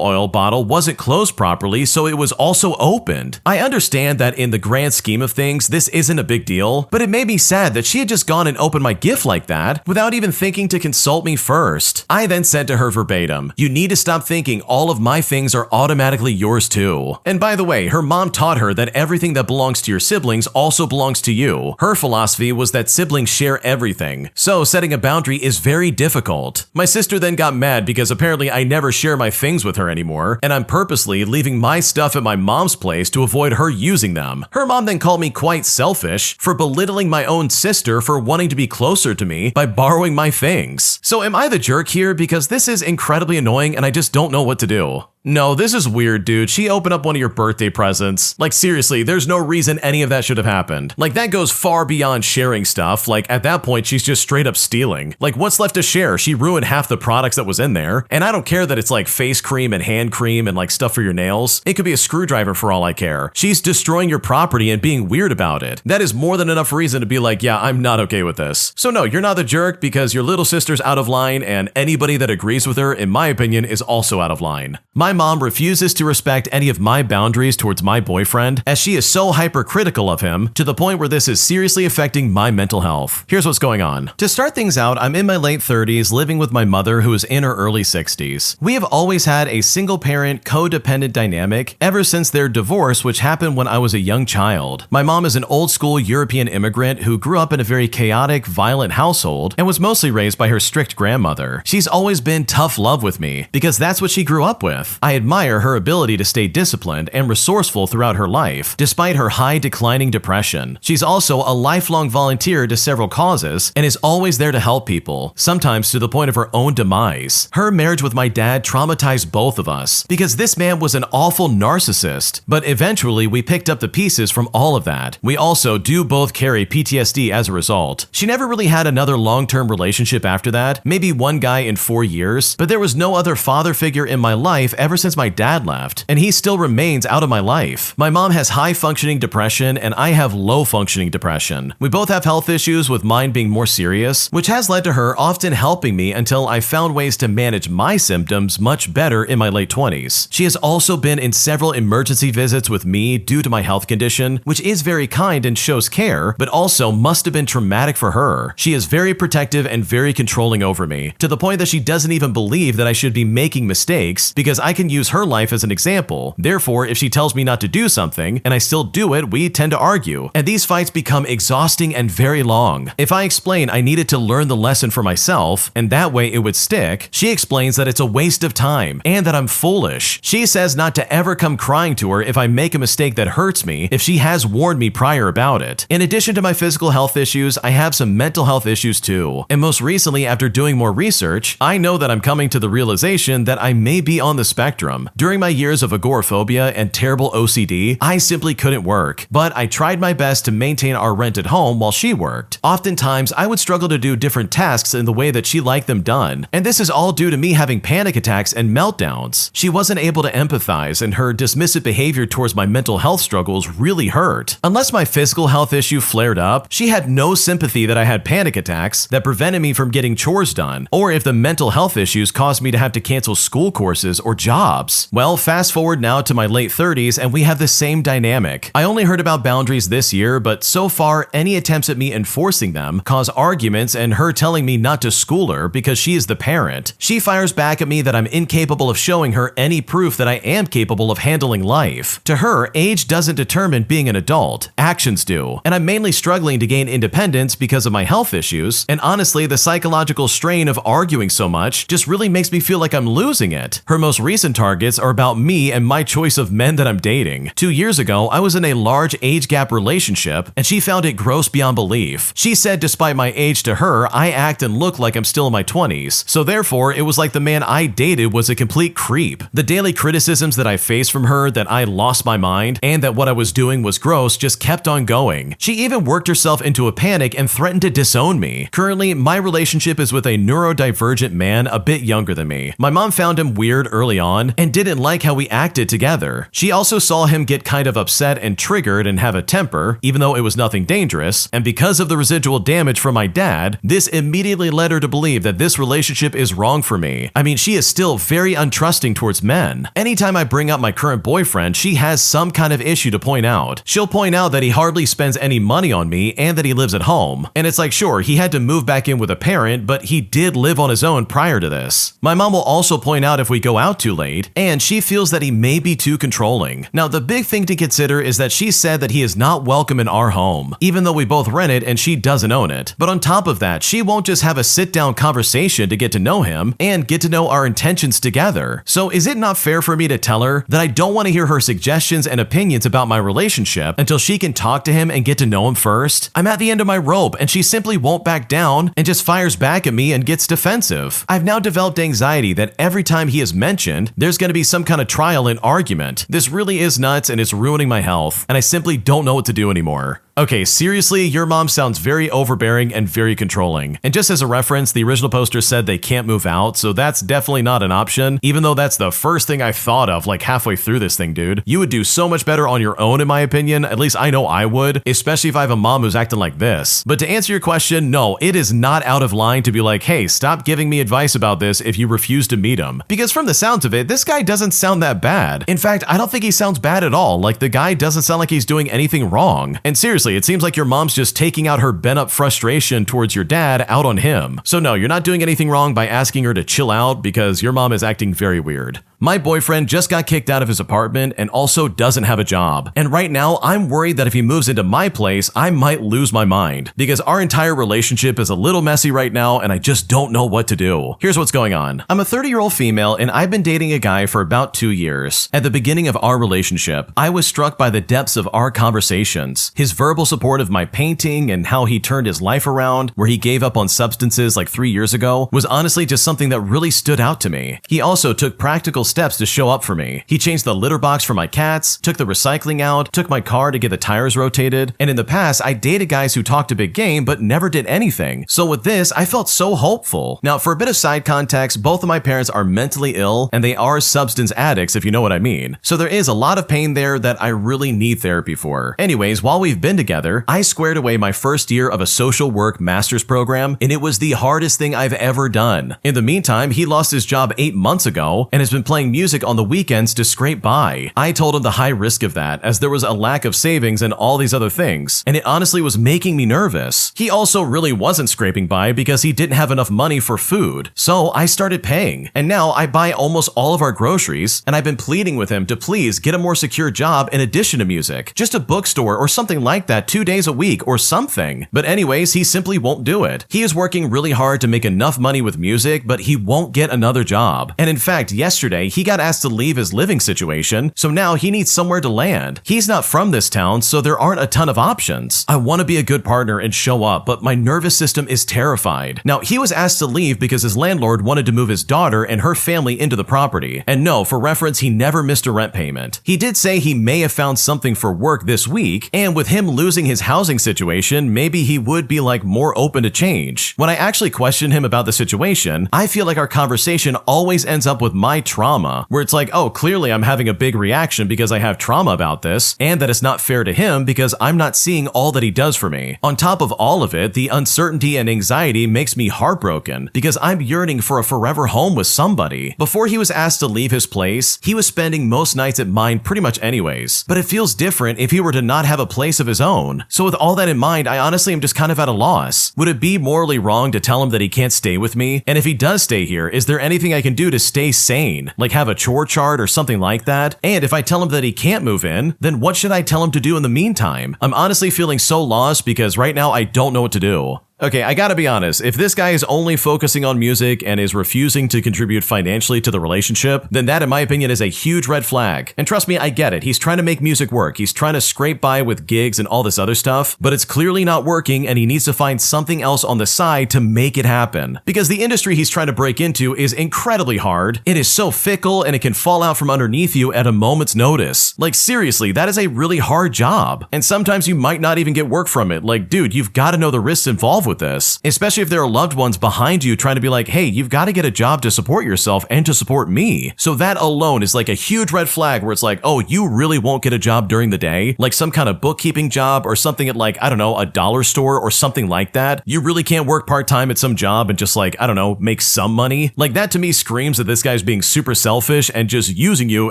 oil bottle wasn't closed properly, so it was also opened. I understand that in the grand scheme of things, this isn't a big deal, but it made me sad that she had just gone and opened my gift like that without even thinking to consult me first. I then said to her verbatim, "You need to stop thinking all of my things are automatically yours too." And by the way, her mom taught her that everything that belongs to your siblings also belongs to you. Her philosophy was that siblings share everything, so setting a boundary is very difficult. My sister then got mad because apparently I never share my things with her anymore, and I'm purposely leaving my stuff at my mom's place to avoid her using them. Her mom then called me quite selfish for belittling my own sister for wanting to be closer to me by borrowing my things. So am I the jerk here? Because this is incredibly annoying and I just don't know what to do. No, this is weird, dude. She opened up one of your birthday presents. Like, seriously, there's no reason any of that should have happened. Like, that goes far beyond sharing stuff. Like, at that point, she's just straight up stealing. Like, what's left to share? She ruined half the products that was in there. And I don't care that it's like face cream and hand cream and like stuff for your nails. It could be a screwdriver for all I care. She's destroying your property and being weird about it. That is more than enough reason to be like, yeah, I'm not okay with this. So no, you're not the jerk because your little sister's out of line, and anybody that agrees with her, in my opinion, is also out of line. My mom refuses to respect any of my boundaries towards my boyfriend, as she is so hypercritical of him to the point where this is seriously affecting my mental health. Here's what's going on. To start things out, I'm in my late 30s living with my mother who is in her early 60s. We have always had a single parent codependent dynamic ever since their divorce, which happened when I was a young child. My mom is an old school European immigrant who grew up in a very chaotic, violent household and was mostly raised by her strict grandmother. She's always been tough love with me because that's what she grew up with. I admire her ability to stay disciplined and resourceful throughout her life, despite her high declining depression. She's also a lifelong volunteer to several causes and is always there to help people, sometimes to the point of her own demise. Her marriage with my dad traumatized both of us because this man was an awful narcissist, but eventually we picked up the pieces from all of that. We also do both carry PTSD as a result. She never really had another long-term relationship after that, maybe one guy in 4 years, but there was no other father figure in my life ever since my dad left, and he still remains out of my life. My mom has high-functioning depression, and I have low-functioning depression. We both have health issues, with mine being more serious, which has led to her often helping me until I found ways to manage my symptoms much better in my late 20s. She has also been in several emergency visits with me due to my health condition, which is very kind and shows care, but also must have been traumatic for her. She is very protective and very controlling over me, to the point that she doesn't even believe that I should be making mistakes because I can use her life as an example. Therefore, if she tells me not to do something and I still do it, we tend to argue, and these fights become exhausting and very long. If I explain I needed to learn the lesson for myself and that way it would stick, she explains that it's a waste of time and that I'm foolish. She says not to ever come crying to her if I make a mistake that hurts me, if she has warned me prior about it. In addition to my physical health issues, I have some mental health issues too. And most recently, after doing more research, I know that I'm coming to the realization that I may be on the spectrum. During my years of agoraphobia and terrible OCD, I simply couldn't work, but I tried my best to maintain our rent at home while she worked. Oftentimes, I would struggle to do different tasks in the way that she liked them done, and this is all due to me having panic attacks and meltdowns. She wasn't able to empathize, and her dismissive behavior towards my mental health struggles really hurt. Unless my physical health issue flared up, she had no sympathy that I had panic attacks that prevented me from getting chores done, or if the mental health issues caused me to have to cancel school courses or job jobs. Well, fast forward now to my late 30s and we have the same dynamic. I only heard about boundaries this year, but so far, any attempts at me enforcing them cause arguments and her telling me not to school her because she is the parent. She fires back at me that I'm incapable of showing her any proof that I am capable of handling life. To her, age doesn't determine being an adult, actions do. And I'm mainly struggling to gain independence because of my health issues, and honestly, the psychological strain of arguing so much just really makes me feel like I'm losing it. Her most recent targets are about me and my choice of men that I'm dating. 2 years ago, I was in a large age gap relationship, and she found it gross beyond belief. She said despite my age to her, I act and look like I'm still in my 20s, so therefore it was like the man I dated was a complete creep. The daily criticisms that I faced from her that I lost my mind and that what I was doing was gross just kept on going. She even worked herself into a panic and threatened to disown me. Currently, my relationship is with a neurodivergent man a bit younger than me. My mom found him weird early on and didn't like how we acted together. She also saw him get kind of upset and triggered and have a temper, even though it was nothing dangerous, and because of the residual damage from my dad, this immediately led her to believe that this relationship is wrong for me. I mean, she is still very untrusting towards men. Anytime I bring up my current boyfriend, she has some kind of issue to point out. She'll point out that he hardly spends any money on me and that he lives at home. And it's like, sure, he had to move back in with a parent, but he did live on his own prior to this. My mom will also point out if we go out too late, and she feels that he may be too controlling. Now, the big thing to consider is that she said that he is not welcome in our home, even though we both rent it and she doesn't own it. But on top of that, she won't just have a sit-down conversation to get to know him and get to know our intentions together. So is it not fair for me to tell her that I don't want to hear her suggestions and opinions about my relationship until she can talk to him and get to know him first? I'm at the end of my rope and she simply won't back down and just fires back at me and gets defensive. I've now developed anxiety that every time he is mentioned, there's going to be some kind of trial and argument. This really is nuts and it's ruining my health, and I simply don't know what to do anymore. Okay, seriously, your mom sounds very overbearing and very controlling. And just as a reference, the original poster said they can't move out, so that's definitely not an option, even though that's the first thing I thought of like halfway through this thing, dude. You would do so much better on your own, in my opinion. At least I know I would, especially if I have a mom who's acting like this. But to answer your question, no, it is not out of line to be like, hey, stop giving me advice about this if you refuse to meet him. Because from the sounds of it, this guy doesn't sound that bad. In fact, I don't think he sounds bad at all. Like, the guy doesn't sound like he's doing anything wrong. And seriously, it seems like your mom's just taking out her bent-up frustration towards your dad out on him. So no, you're not doing anything wrong by asking her to chill out because your mom is acting very weird. My boyfriend just got kicked out of his apartment and also doesn't have a job. And right now, I'm worried that if he moves into my place, I might lose my mind because our entire relationship is a little messy right now and I just don't know what to do. Here's what's going on. I'm a 30-year-old female and I've been dating a guy for about 2 years. At the beginning of our relationship, I was struck by the depths of our conversations. His verbal support of my painting and how he turned his life around, where he gave up on substances like 3 years ago, was honestly just something that really stood out to me. He also took practical steps to show up for me. He changed the litter box for my cats, took the recycling out, took my car to get the tires rotated, and in the past, I dated guys who talked a big game but never did anything. So with this, I felt so hopeful. Now, for a bit of side context, both of my parents are mentally ill and they are substance addicts, if you know what I mean. So there is a lot of pain there that I really need therapy for. Anyways, while we've been together, I squared away my first year of a social work master's program, and it was the hardest thing I've ever done. In the meantime, he lost his job 8 months ago and has been playing music on the weekends to scrape by. I told him the high risk of that, as there was a lack of savings and all these other things, and it honestly was making me nervous. He also really wasn't scraping by because he didn't have enough money for food, so I started paying. And now I buy almost all of our groceries, and I've been pleading with him to please get a more secure job in addition to music. Just a bookstore or something like that 2 days a week or something. But anyways, he simply won't do it. He is working really hard to make enough money with music, but he won't get another job. And in fact, yesterday, he got asked to leave his living situation, so now he needs somewhere to land. He's not from this town, so there aren't a ton of options. I want to be a good partner and show up, but my nervous system is terrified. Now, he was asked to leave because his landlord wanted to move his daughter and her family into the property. And no, for reference, he never missed a rent payment. He did say he may have found something for work this week, and with him losing his housing situation, maybe he would be like more open to change. When I actually question him about the situation, I feel like our conversation always ends up with my trauma trauma, where it's like, oh, clearly I'm having a big reaction because I have trauma about this, and that it's not fair to him because I'm not seeing all that he does for me. On top of all of it, the uncertainty and anxiety makes me heartbroken because I'm yearning for a forever home with somebody. Before he was asked to leave his place, he was spending most nights at mine pretty much anyways, but it feels different if he were to not have a place of his own. So with all that in mind, I honestly am just kind of at a loss. Would it be morally wrong to tell him that he can't stay with me? And if he does stay here, is there anything I can do to stay sane? Like have a chore chart or something like that? And if I tell him that he can't move in, then what should I tell him to do in the meantime? I'm honestly feeling so lost because right now I don't know what to do. Okay, I gotta be honest, if this guy is only focusing on music and is refusing to contribute financially to the relationship, then that in my opinion is a huge red flag. And trust me, I get it, he's trying to make music work, he's trying to scrape by with gigs and all this other stuff, but it's clearly not working and he needs to find something else on the side to make it happen. Because the industry he's trying to break into is incredibly hard, it is so fickle and it can fall out from underneath you at a moment's notice. Like seriously, that is a really hard job. And sometimes you might not even get work from it. Like dude, you've gotta know the risks involved with this, especially if there are loved ones behind you trying to be like, hey, you've got to get a job to support yourself and to support me. So that alone is like a huge red flag where it's like, oh, you really won't get a job during the day, like some kind of bookkeeping job or something at like, I don't know, a dollar store or something like that. You really can't work part-time at some job and just like, I don't know, make some money. Like that to me screams that this guy's being super selfish and just using you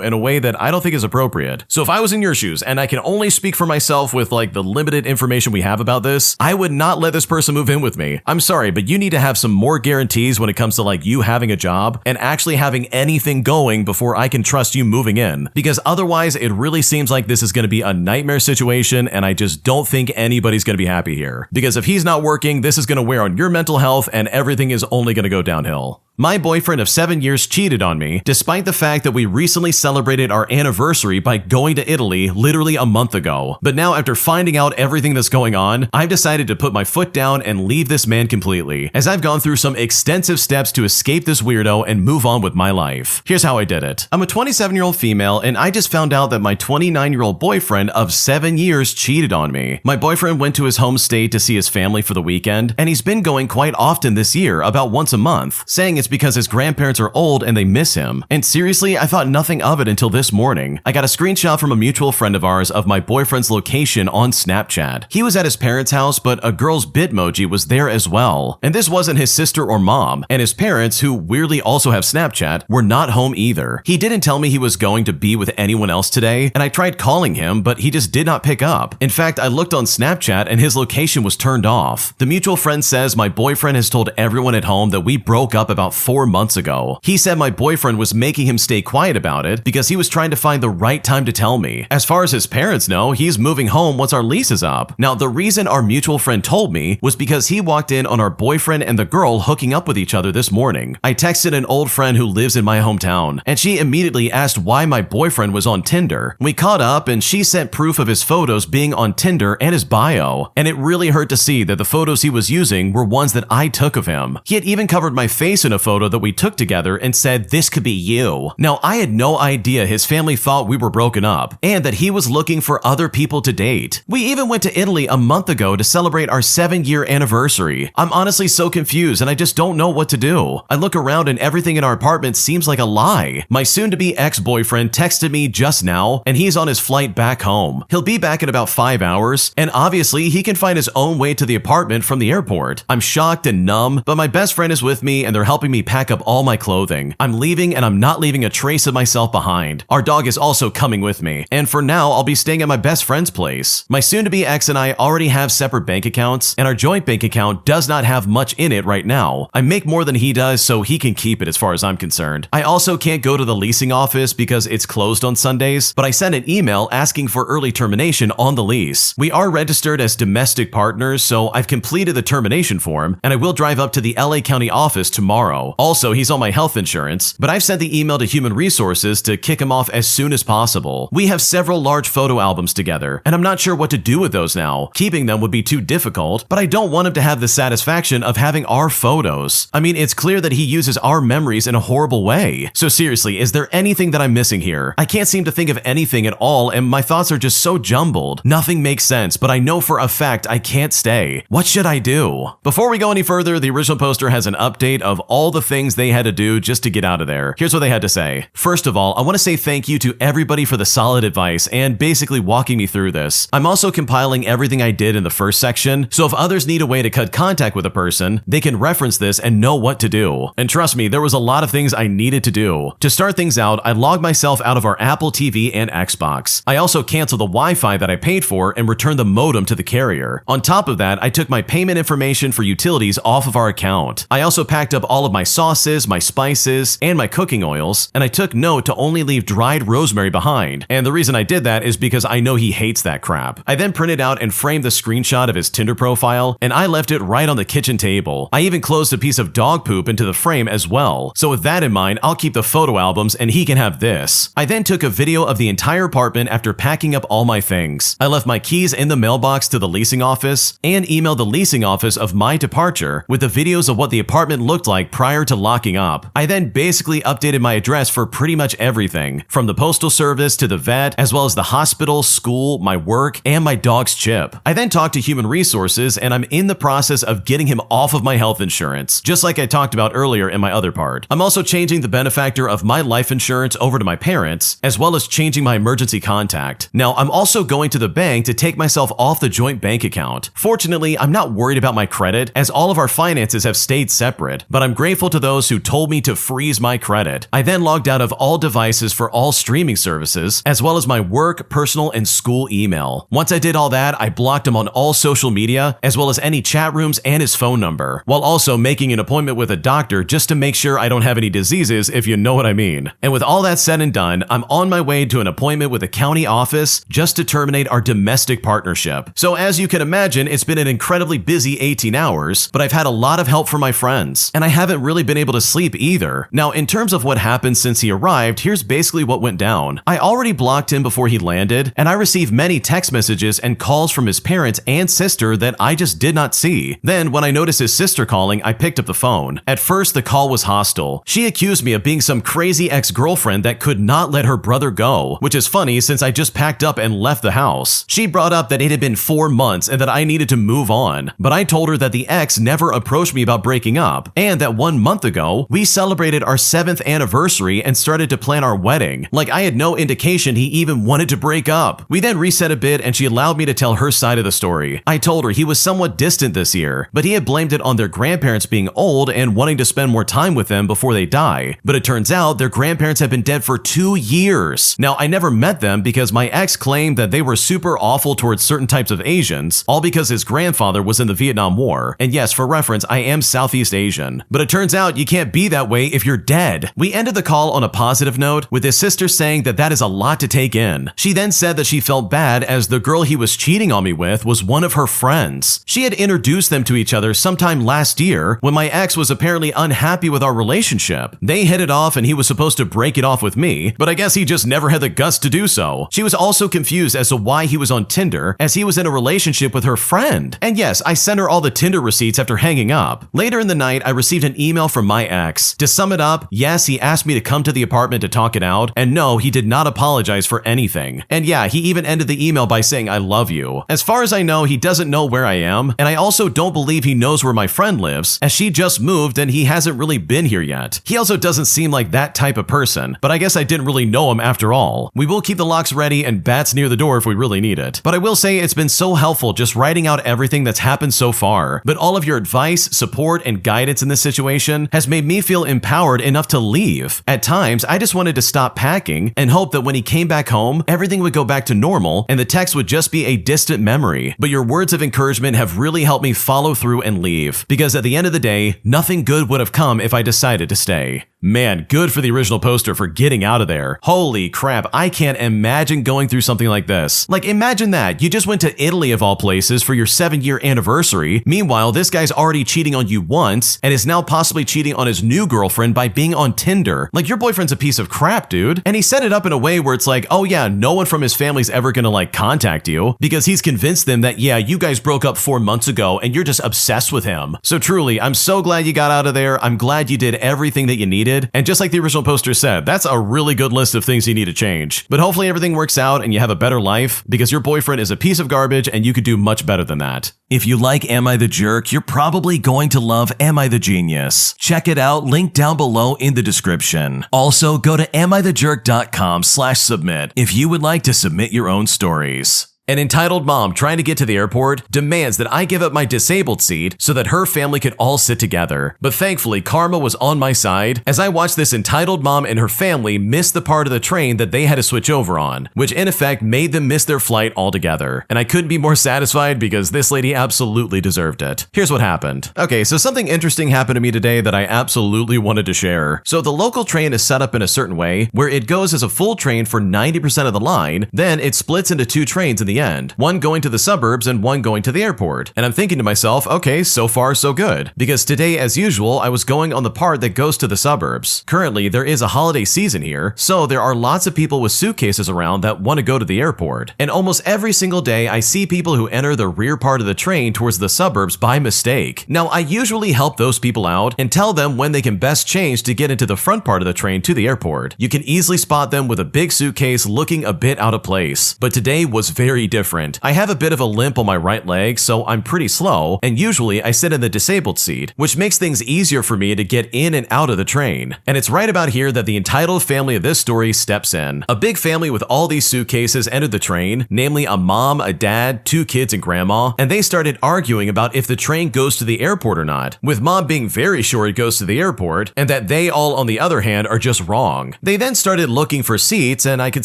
in a way that I don't think is appropriate. So if I was in your shoes, and I can only speak for myself with like the limited information we have about this, I would not let this person move in with me. I'm sorry, but you need to have some more guarantees when it comes to like you having a job and actually having anything going before I can trust you moving in. Because otherwise, it really seems like this is going to be a nightmare situation and I just don't think anybody's going to be happy here. Because if he's not working, this is going to wear on your mental health and everything is only going to go downhill. My boyfriend of 7 years cheated on me, despite the fact that we recently celebrated our anniversary by going to Italy literally a month ago. But now after finding out everything that's going on, I've decided to put my foot down and leave this man completely, as I've gone through some extensive steps to escape this weirdo and move on with my life. Here's how I did it. I'm a 27-year-old female and I just found out that my 29-year-old boyfriend of 7 years cheated on me. My boyfriend went to his home state to see his family for the weekend, and he's been going quite often this year, about once a month, saying it's because his grandparents are old and they miss him. And seriously, I thought nothing of it until this morning. I got a screenshot from a mutual friend of ours of my boyfriend's location on Snapchat. He was at his parents' house, but a girl's Bitmoji was there as well. And this wasn't his sister or mom, and his parents, who weirdly also have Snapchat, were not home either. He didn't tell me he was going to be with anyone else today, and I tried calling him, but he just did not pick up. In fact, I looked on Snapchat and his location was turned off. The mutual friend says my boyfriend has told everyone at home that we broke up about 4 months ago. He said my boyfriend was making him stay quiet about it because he was trying to find the right time to tell me. As far as his parents know, he's moving home once our lease is up. Now, the reason our mutual friend told me was because he walked in on our boyfriend and the girl hooking up with each other this morning. I texted an old friend who lives in my hometown, and she immediately asked why my boyfriend was on Tinder. We caught up and she sent proof of his photos being on Tinder and his bio, and it really hurt to see that the photos he was using were ones that I took of him. He had even covered my face in a photo that we took together and said, "This could be you." Now, I had no idea his family thought we were broken up and that he was looking for other people to date. We even went to Italy a month ago to celebrate our 7-year anniversary. I'm honestly so confused and I just don't know what to do. I look around and everything in our apartment seems like a lie. My soon-to-be ex-boyfriend texted me just now and he's on his flight back home. He'll be back in about 5 hours, and obviously he can find his own way to the apartment from the airport. I'm shocked and numb, but my best friend is with me and they're helping me pack up all my clothing. I'm leaving and I'm not leaving a trace of myself behind. Our dog is also coming with me, and for now I'll be staying at my best friend's place. My soon-to-be ex and I already have separate bank accounts, and our joint bank account does not have much in it right now. I make more than he does, so he can keep it as far as I'm concerned. I also can't go to the leasing office because it's closed on Sundays, but I sent an email asking for early termination on the lease. We are registered as domestic partners, so I've completed the termination form, and I will drive up to the LA County office tomorrow. Also, he's on my health insurance, but I've sent the email to Human Resources to kick him off as soon as possible. We have several large photo albums together, and I'm not sure what to do with those now. Keeping them would be too difficult, but I don't want him to have the satisfaction of having our photos. I mean, it's clear that he uses our memories in a horrible way. So seriously, is there anything that I'm missing here? I can't seem to think of anything at all, and my thoughts are just so jumbled. Nothing makes sense, but I know for a fact I can't stay. What should I do? Before we go any further, the original poster has an update of all all the things they had to do just to get out of there. Here's what they had to say. First of all, I want to say thank you to everybody for the solid advice and basically walking me through this. I'm also compiling everything I did in the first section, so if others need a way to cut contact with a person, they can reference this and know what to do. And trust me, there was a lot of things I needed to do. To start things out, I logged myself out of our Apple TV and Xbox. I also canceled the Wi-Fi that I paid for and returned the modem to the carrier. On top of that, I took my payment information for utilities off of our account. I also packed up all of my sauces, my spices, and my cooking oils, and I took note to only leave dried rosemary behind. And the reason I did that is because I know he hates that crap. I then printed out and framed the screenshot of his Tinder profile, and I left it right on the kitchen table. I even closed a piece of dog poop into the frame as well. So with that in mind, I'll keep the photo albums and he can have this. I then took a video of the entire apartment after packing up all my things. I left my keys in the mailbox to the leasing office and emailed the leasing office of my departure with the videos of what the apartment looked like prior to locking up. I then basically updated my address for pretty much everything, from the postal service to the vet, as well as the hospital, school, my work, and my dog's chip. I then talked to human resources and I'm in the process of getting him off of my health insurance, just like I talked about earlier in my other part. I'm also changing the benefactor of my life insurance over to my parents, as well as changing my emergency contact. Now, I'm also going to the bank to take myself off the joint bank account. Fortunately, I'm not worried about my credit, as all of our finances have stayed separate, but I'm grateful to those who told me to freeze my credit. I then logged out of all devices for all streaming services, as well as my work, personal, and school email. Once I did all that, I blocked him on all social media, as well as any chat rooms and his phone number, while also making an appointment with a doctor just to make sure I don't have any diseases, if you know what I mean. And with all that said and done, I'm on my way to an appointment with a county office just to terminate our domestic partnership. So as you can imagine, it's been an incredibly busy 18 hours, but I've had a lot of help from my friends, and I haven't really been able to sleep either. Now, in terms of what happened since he arrived, here's basically what went down. I already blocked him before he landed, and I received many text messages and calls from his parents and sister that I just did not see. Then, when I noticed his sister calling, I picked up the phone. At first, the call was hostile. She accused me of being some crazy ex-girlfriend that could not let her brother go, which is funny since I just packed up and left the house. She brought up that it had been 4 months and that I needed to move on, but I told her that the ex never approached me about breaking up, and that 1 month ago, we celebrated our 7th anniversary and started to plan our wedding. Like I had no indication he even wanted to break up. We then reset a bit and she allowed me to tell her side of the story. I told her he was somewhat distant this year, but he had blamed it on their grandparents being old and wanting to spend more time with them before they die. But it turns out their grandparents have been dead for 2 years. Now, I never met them because my ex claimed that they were super awful towards certain types of Asians, all because his grandfather was in the Vietnam War. And yes, for reference, I am Southeast Asian. But it turns out you can't be that way if you're dead. We ended the call on a positive note, with his sister saying that that is a lot to take in. She then said that she felt bad as the girl he was cheating on me with was one of her friends. She had introduced them to each other sometime last year when my ex was apparently unhappy with our relationship. They hit it off and he was supposed to break it off with me, but I guess he just never had the guts to do so. She was also confused as to why he was on Tinder, as he was in a relationship with her friend. And yes, I sent her all the Tinder receipts after hanging up. Later in the night, I received an email from my ex. To sum it up, yes, he asked me to come to the apartment to talk it out, and no, he did not apologize for anything. And yeah, he even ended the email by saying, "I love you." As far as I know, he doesn't know where I am, and I also don't believe he knows where my friend lives, as she just moved and he hasn't really been here yet. He also doesn't seem like that type of person, but I guess I didn't really know him after all. We will keep the locks ready and bats near the door if we really need it. But I will say it's been so helpful just writing out everything that's happened so far. But all of your advice, support, and guidance in this situation has made me feel empowered enough to leave. At times, I just wanted to stop packing and hope that when he came back home, everything would go back to normal and the text would just be a distant memory. But your words of encouragement have really helped me follow through and leave, because at the end of the day, nothing good would have come if I decided to stay. Man, good for the original poster for getting out of there. Holy crap, I can't imagine going through something like this. Like, imagine that. You just went to Italy of all places for your 7-year anniversary. Meanwhile, this guy's already cheating on you once and is now possibly cheating on his new girlfriend by being on Tinder. Like, your boyfriend's a piece of crap, dude. And he set it up in a way where it's like, oh yeah, no one from his family's ever gonna like contact you, because he's convinced them that, yeah, you guys broke up 4 months ago and you're just obsessed with him. So truly, I'm so glad you got out of there. I'm glad you did everything that you needed. needed. And just like the original poster said, that's a really good list of things you need to change. But hopefully everything works out and you have a better life, because your boyfriend is a piece of garbage and you could do much better than that. If you like Am I the Jerk, you're probably going to love Am I the Genius. Check it out, link down below in the description. Also, go to AmITheJerk.com/submit if you would like to submit your own stories. An entitled mom trying to get to the airport demands that I give up my disabled seat so that her family could all sit together. But thankfully, karma was on my side as I watched this entitled mom and her family miss the part of the train that they had to switch over on, which in effect made them miss their flight altogether. And I couldn't be more satisfied because this lady absolutely deserved it. Here's what happened. Okay, so something interesting happened to me today that I absolutely wanted to share. So the local train is set up in a certain way where it goes as a full train for 90% of the line, then it splits into two trains in the end, one going to the suburbs and one going to the airport. And I'm thinking to myself, okay, so far so good. Because today, as usual, I was going on the part that goes to the suburbs. Currently, there is a holiday season here, so there are lots of people with suitcases around that want to go to the airport. And almost every single day, I see people who enter the rear part of the train towards the suburbs by mistake. Now, I usually help those people out and tell them when they can best change to get into the front part of the train to the airport. You can easily spot them with a big suitcase looking a bit out of place. But today was very different. I have a bit of a limp on my right leg, so I'm pretty slow, and usually I sit in the disabled seat, which makes things easier for me to get in and out of the train. And it's right about here that the entitled family of this story steps in. A big family with all these suitcases entered the train, namely a mom, a dad, 2 kids, and grandma, and they started arguing about if the train goes to the airport or not, with mom being very sure it goes to the airport, and that they all, on the other hand, are just wrong. They then started looking for seats, and I could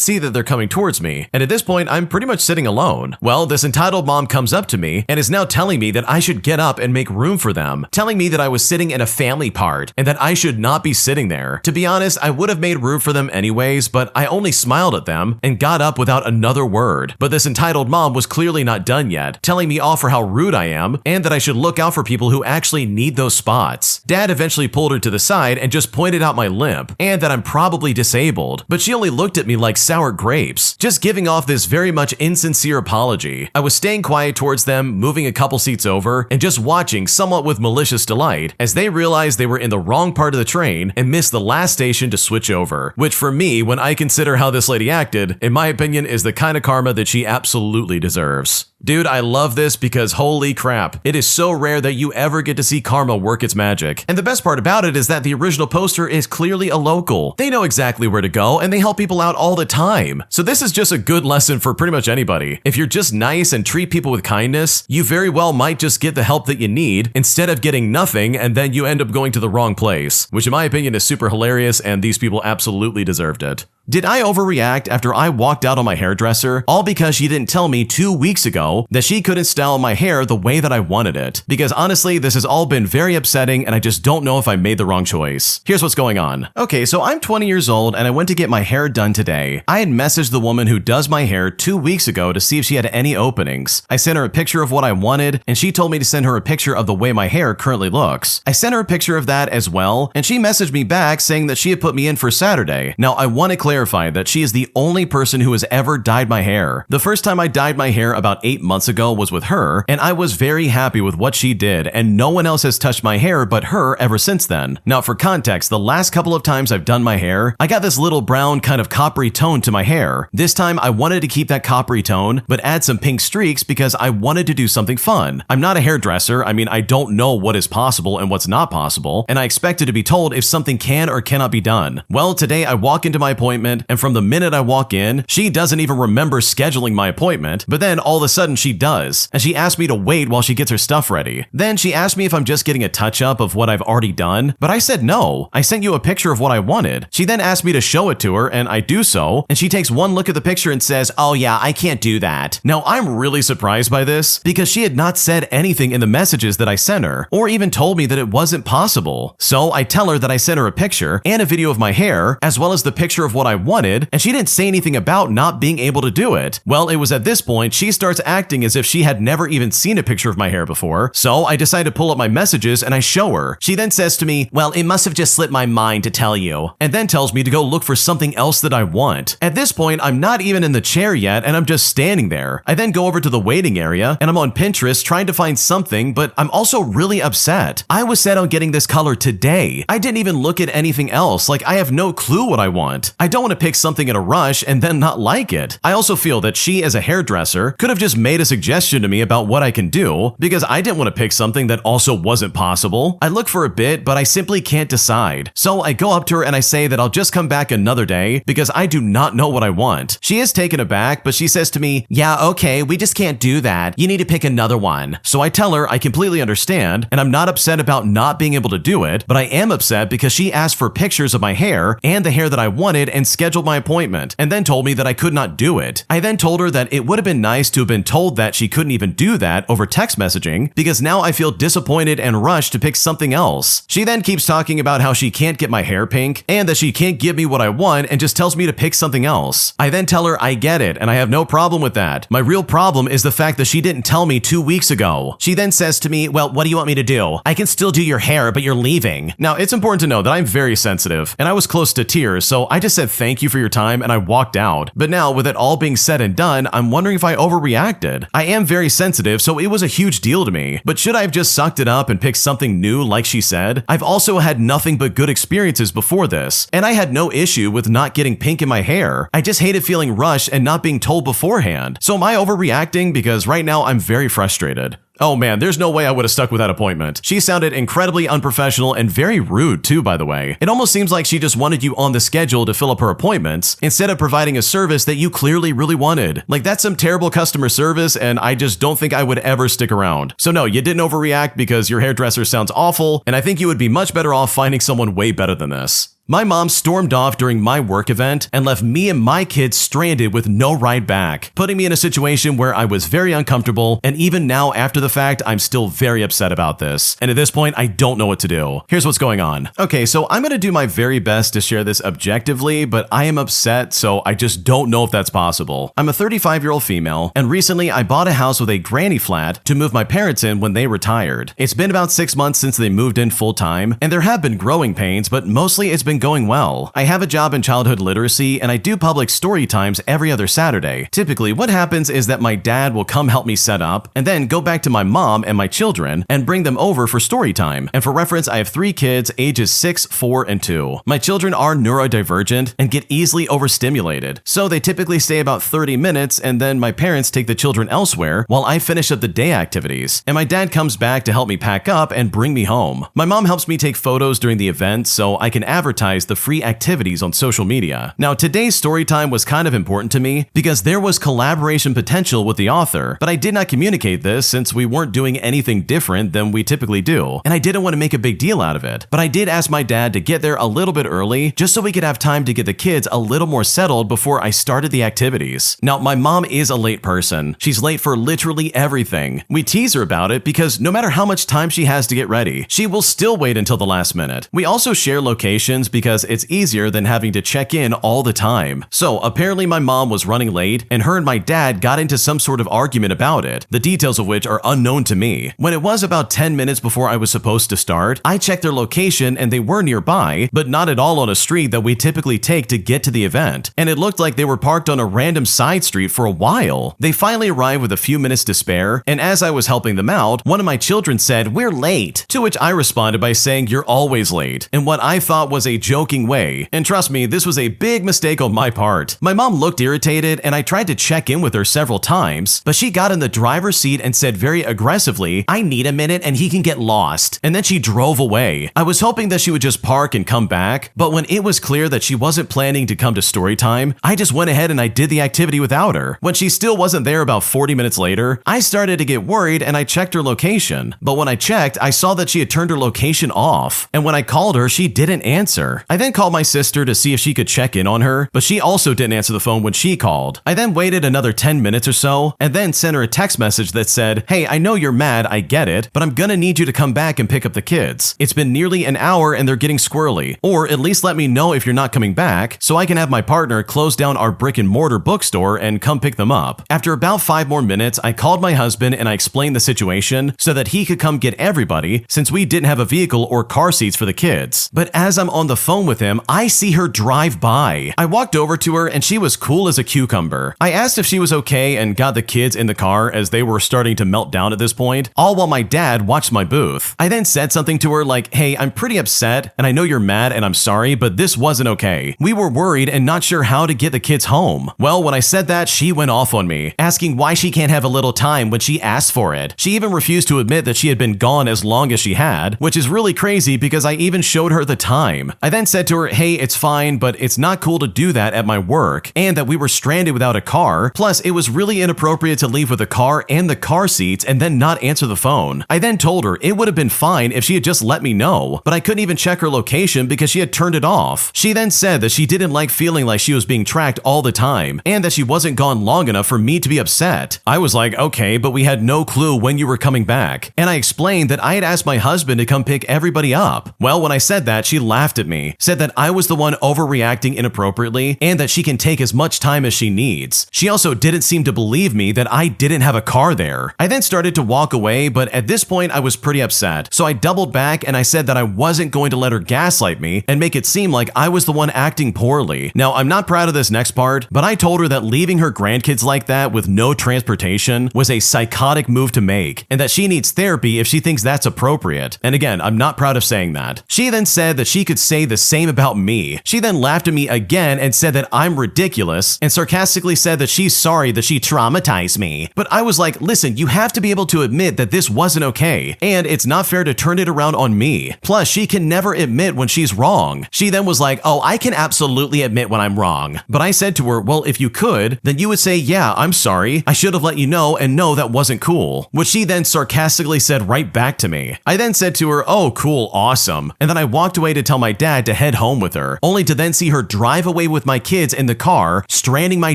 see that they're coming towards me, and at this point, I'm pretty much sitting alone. Well, this entitled mom comes up to me and is now telling me that I should get up and make room for them, telling me that I was sitting in a family part and that I should not be sitting there. To be honest, I would have made room for them anyways, but I only smiled at them and got up without another word. But this entitled mom was clearly not done yet, telling me off for how rude I am and that I should look out for people who actually need those spots. Dad eventually pulled her to the side and just pointed out my limp and that I'm probably disabled, but she only looked at me like sour grapes, just giving off this very much insincere apology. I was staying quiet towards them, moving a couple seats over, and just watching somewhat with malicious delight as they realized they were in the wrong part of the train and missed the last station to switch over, which for me, when I consider how this lady acted, in my opinion is the kind of karma that she absolutely deserves. Dude, I love this because holy crap, it is so rare that you ever get to see karma work its magic. And the best part about it is that the original poster is clearly a local. They know exactly where to go and they help people out all the time. So this is just a good lesson for pretty much anybody. If you're just nice and treat people with kindness, you very well might just get the help that you need instead of getting nothing and then you end up going to the wrong place, which in my opinion is super hilarious and these people absolutely deserved it. Did I overreact after I walked out on my hairdresser, all because she didn't tell me 2 weeks ago that she couldn't style my hair the way that I wanted it? Because honestly, this has all been very upsetting and I just don't know if I made the wrong choice. Here's what's going on. Okay, so I'm 20 years old and I went to get my hair done today. I had messaged the woman who does my hair 2 weeks ago to see if she had any openings. I sent her a picture of what I wanted and she told me to send her a picture of the way my hair currently looks. I sent her a picture of that as well and she messaged me back saying that she had put me in for Saturday. Now I want to clarify that she is the only person who has ever dyed my hair. The first time I dyed my hair about 8 months ago was with her, and I was very happy with what she did, and no one else has touched my hair but her ever since then. Now for context, the last couple of times I've done my hair, I got this little brown kind of coppery tone to my hair. This time I wanted to keep that coppery tone, but add some pink streaks because I wanted to do something fun. I'm not a hairdresser, I mean I don't know what is possible and what's not possible, and I expected to be told if something can or cannot be done. Well, today I walk into my appointment, and from the minute I walk in, she doesn't even remember scheduling my appointment, but then all of a sudden she does, and she asked me to wait while she gets her stuff ready. Then she asked me if I'm just getting a touch-up of what I've already done, but I said no, I sent you a picture of what I wanted. She then asked me to show it to her, and I do so, and she takes one look at the picture and says, "Oh yeah, I can't do that." Now I'm really surprised by this, because she had not said anything in the messages that I sent her, or even told me that it wasn't possible. So I tell her that I sent her a picture and a video of my hair, as well as the picture of what I wanted, and she didn't say anything about not being able to do it. Well, it was at this point she starts acting as if she had never even seen a picture of my hair before, so I decide to pull up my messages and I show her. She then says to me, "Well, it must have just slipped my mind to tell you," and then tells me to go look for something else that I want. At this point, I'm not even in the chair yet and I'm just standing there. I then go over to the waiting area and I'm on Pinterest trying to find something, but I'm also really upset. I was set on getting this color today. I didn't even look at anything else, like I have no clue what I want. I don't want to pick something in a rush and then not like it. I also feel that she, as a hairdresser, could have just made a suggestion to me about what I can do, because I didn't want to pick something that also wasn't possible. I look for a bit, but I simply can't decide. So I go up to her and I say that I'll just come back another day because I do not know what I want. She is taken aback, but she says to me, "Yeah, okay, we just can't do that. You need to pick another one." So I tell her I completely understand, and I'm not upset about not being able to do it, but I am upset because she asked for pictures of my hair and the hair that I wanted and scheduled my appointment, and then told me that I could not do it. I then told her that it would have been nice to have been told that she couldn't even do that over text messaging, because now I feel disappointed and rushed to pick something else. She then keeps talking about how she can't get my hair pink and that she can't give me what I want and just tells me to pick something else. I then tell her I get it and I have no problem with that. My real problem is the fact that she didn't tell me 2 weeks ago. She then says to me, "Well, what do you want me to do? I can still do your hair, but you're leaving." Now, it's important to know that I'm very sensitive and I was close to tears, so I just said thank you for your time and I walked out. But now, with it all being said and done, I'm wondering if I overreacted. I am very sensitive, so it was a huge deal to me. But should I have just sucked it up and picked something new like she said? I've also had nothing but good experiences before this, and I had no issue with not getting pink in my hair. I just hated feeling rushed and not being told beforehand. So am I overreacting? Because right now I'm very frustrated. Oh man, there's no way I would have stuck with that appointment. She sounded incredibly unprofessional and very rude too, by the way. It almost seems like she just wanted you on the schedule to fill up her appointments instead of providing a service that you clearly really wanted. Like, that's some terrible customer service, and I just don't think I would ever stick around. So no, you didn't overreact because your hairdresser sounds awful, and I think you would be much better off finding someone way better than this. My mom stormed off during my work event and left me and my kids stranded with no ride back, putting me in a situation where I was very uncomfortable, and even now after the fact, I'm still very upset about this. And at this point, I don't know what to do. Here's what's going on. Okay, so I'm gonna do my very best to share this objectively, but I am upset, so I just don't know if that's possible. I'm a 35-year-old female, and recently I bought a house with a granny flat to move my parents in when they retired. It's been about 6 months since they moved in full time, and there have been growing pains, but mostly it's been going well. I have a job in childhood literacy and I do public story times every other Saturday. Typically, what happens is that my dad will come help me set up and then go back to my mom and my children and bring them over for story time. And for reference, I have 3 kids ages 6, 4, and 2. My children are neurodivergent and get easily overstimulated, so they typically stay about 30 minutes and then my parents take the children elsewhere while I finish up the day activities. And my dad comes back to help me pack up and bring me home. My mom helps me take photos during the event so I can advertise the free activities on social media. Now, today's story time was kind of important to me because there was collaboration potential with the author, but I did not communicate this since we weren't doing anything different than we typically do, and I didn't want to make a big deal out of it. But I did ask my dad to get there a little bit early just so we could have time to get the kids a little more settled before I started the activities. Now, my mom is a late person. She's late for literally everything. We tease her about it because no matter how much time she has to get ready, she will still wait until the last minute. We also share locations because it's easier than having to check in all the time. So apparently my mom was running late and her and my dad got into some sort of argument about it, the details of which are unknown to me. When it was about 10 minutes before I was supposed to start, I checked their location and they were nearby, but not at all on a street that we typically take to get to the event. And it looked like they were parked on a random side street for a while. They finally arrived with a few minutes to spare, and as I was helping them out, one of my children said, "We're late," to which I responded by saying, "You're always late," in what I thought was a joking way. And trust me, this was a big mistake on my part. My mom looked irritated and I tried to check in with her several times, but she got in the driver's seat and said very aggressively, "I need a minute and he can get lost." And then she drove away. I was hoping that she would just park and come back, but when it was clear that she wasn't planning to come to story time, I just went ahead and I did the activity without her. When she still wasn't there about 40 minutes later, I started to get worried and I checked her location. But when I checked, I saw that she had turned her location off. And when I called her, she didn't answer. answer. I then called my sister to see if she could check in on her, but she also didn't answer the phone when she called. I then waited another 10 minutes or so, and then sent her a text message that said, "Hey, I know you're mad, I get it, but I'm gonna need you to come back and pick up the kids. It's been nearly an hour and they're getting squirrely. Or at least let me know if you're not coming back, so I can have my partner close down our brick and mortar bookstore and come pick them up." After about 5 more minutes, I called my husband and I explained the situation so that he could come get everybody, since we didn't have a vehicle or car seats for the kids. But as I'm on the phone with him, I see her drive by. I walked over to her and she was cool as a cucumber. I asked if she was okay and got the kids in the car as they were starting to melt down at this point, all while my dad watched my booth. I then said something to her like, "Hey, I'm pretty upset and I know you're mad and I'm sorry, but this wasn't okay. We were worried and not sure how to get the kids home." Well, when I said that, she went off on me, asking why she can't have a little time when she asked for it. She even refused to admit that she had been gone as long as she had, which is really crazy because I even showed her the time. I then said to her, "Hey, it's fine, but it's not cool to do that at my work, and that we were stranded without a car. Plus, it was really inappropriate to leave with a car and the car seats and then not answer the phone." I then told her it would have been fine if she had just let me know, but I couldn't even check her location because she had turned it off. She then said that she didn't like feeling like she was being tracked all the time, and that she wasn't gone long enough for me to be upset. I was like, "Okay, but we had no clue when you were coming back." And I explained that I had asked my husband to come pick everybody up. Well, when I said that, she laughed at me, said that I was the one overreacting inappropriately, and that she can take as much time as she needs. She also didn't seem to believe me that I didn't have a car there. I then started to walk away, but at this point I was pretty upset. So I doubled back and I said that I wasn't going to let her gaslight me and make it seem like I was the one acting poorly. Now, I'm not proud of this next part, but I told her that leaving her grandkids like that with no transportation was a psychotic move to make, and that she needs therapy if she thinks that's appropriate. And again, I'm not proud of saying that. She then said that she could say the same about me. She then laughed at me again and said that I'm ridiculous, and sarcastically said that she's sorry that she traumatized me. But I was like, listen, you have to be able to admit that this wasn't okay, and it's not fair to turn it around on me. Plus, she can never admit when she's wrong. She then was like, "Oh, I can absolutely admit when I'm wrong." But I said to her, "Well, if you could, then you would say, 'Yeah, I'm sorry. I should have let you know, and no, that wasn't cool.'" Which she then sarcastically said right back to me. I then said to her, "Oh, cool, awesome." And then I walked away to tell my dad to head home with her, only to then see her drive away with my kids in the car, stranding my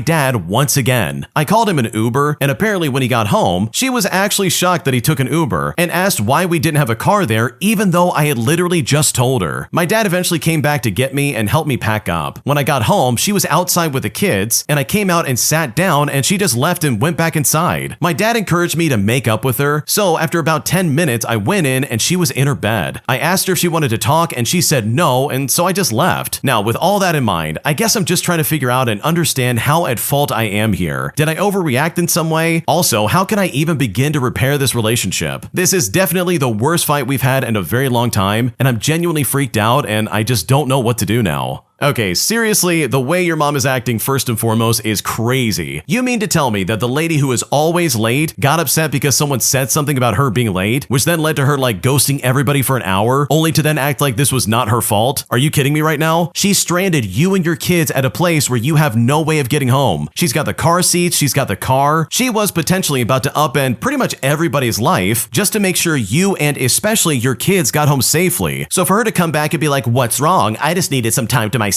dad once again. I called him an Uber, and apparently when he got home, she was actually shocked that he took an Uber and asked why we didn't have a car there, even though I had literally just told her. My dad eventually came back to get me and help me pack up. When I got home, she was outside with the kids, and I came out and sat down, and she just left and went back inside. My dad encouraged me to make up with her, so after about 10 minutes, I went in and she was in her bed. I asked her if she wanted to talk, and she said no, and so I just left. Now, with all that in mind, I guess I'm just trying to figure out and understand how at fault I am here. Did I overreact in some way? Also, how can I even begin to repair this relationship? This is definitely the worst fight we've had in a very long time, and I'm genuinely freaked out, and I just don't know what to do now. Okay, seriously, the way your mom is acting first and foremost is crazy. You mean to tell me that the lady who is always late got upset because someone said something about her being late, which then led to her like ghosting everybody for an hour, only to then act like this was not her fault? Are you kidding me right now? She stranded you and your kids at a place where you have no way of getting home. She's got the car seats, she's got the car. She was potentially about to upend pretty much everybody's life just to make sure you and especially your kids got home safely. So for her to come back and be like, "What's wrong? I just needed some time to myself."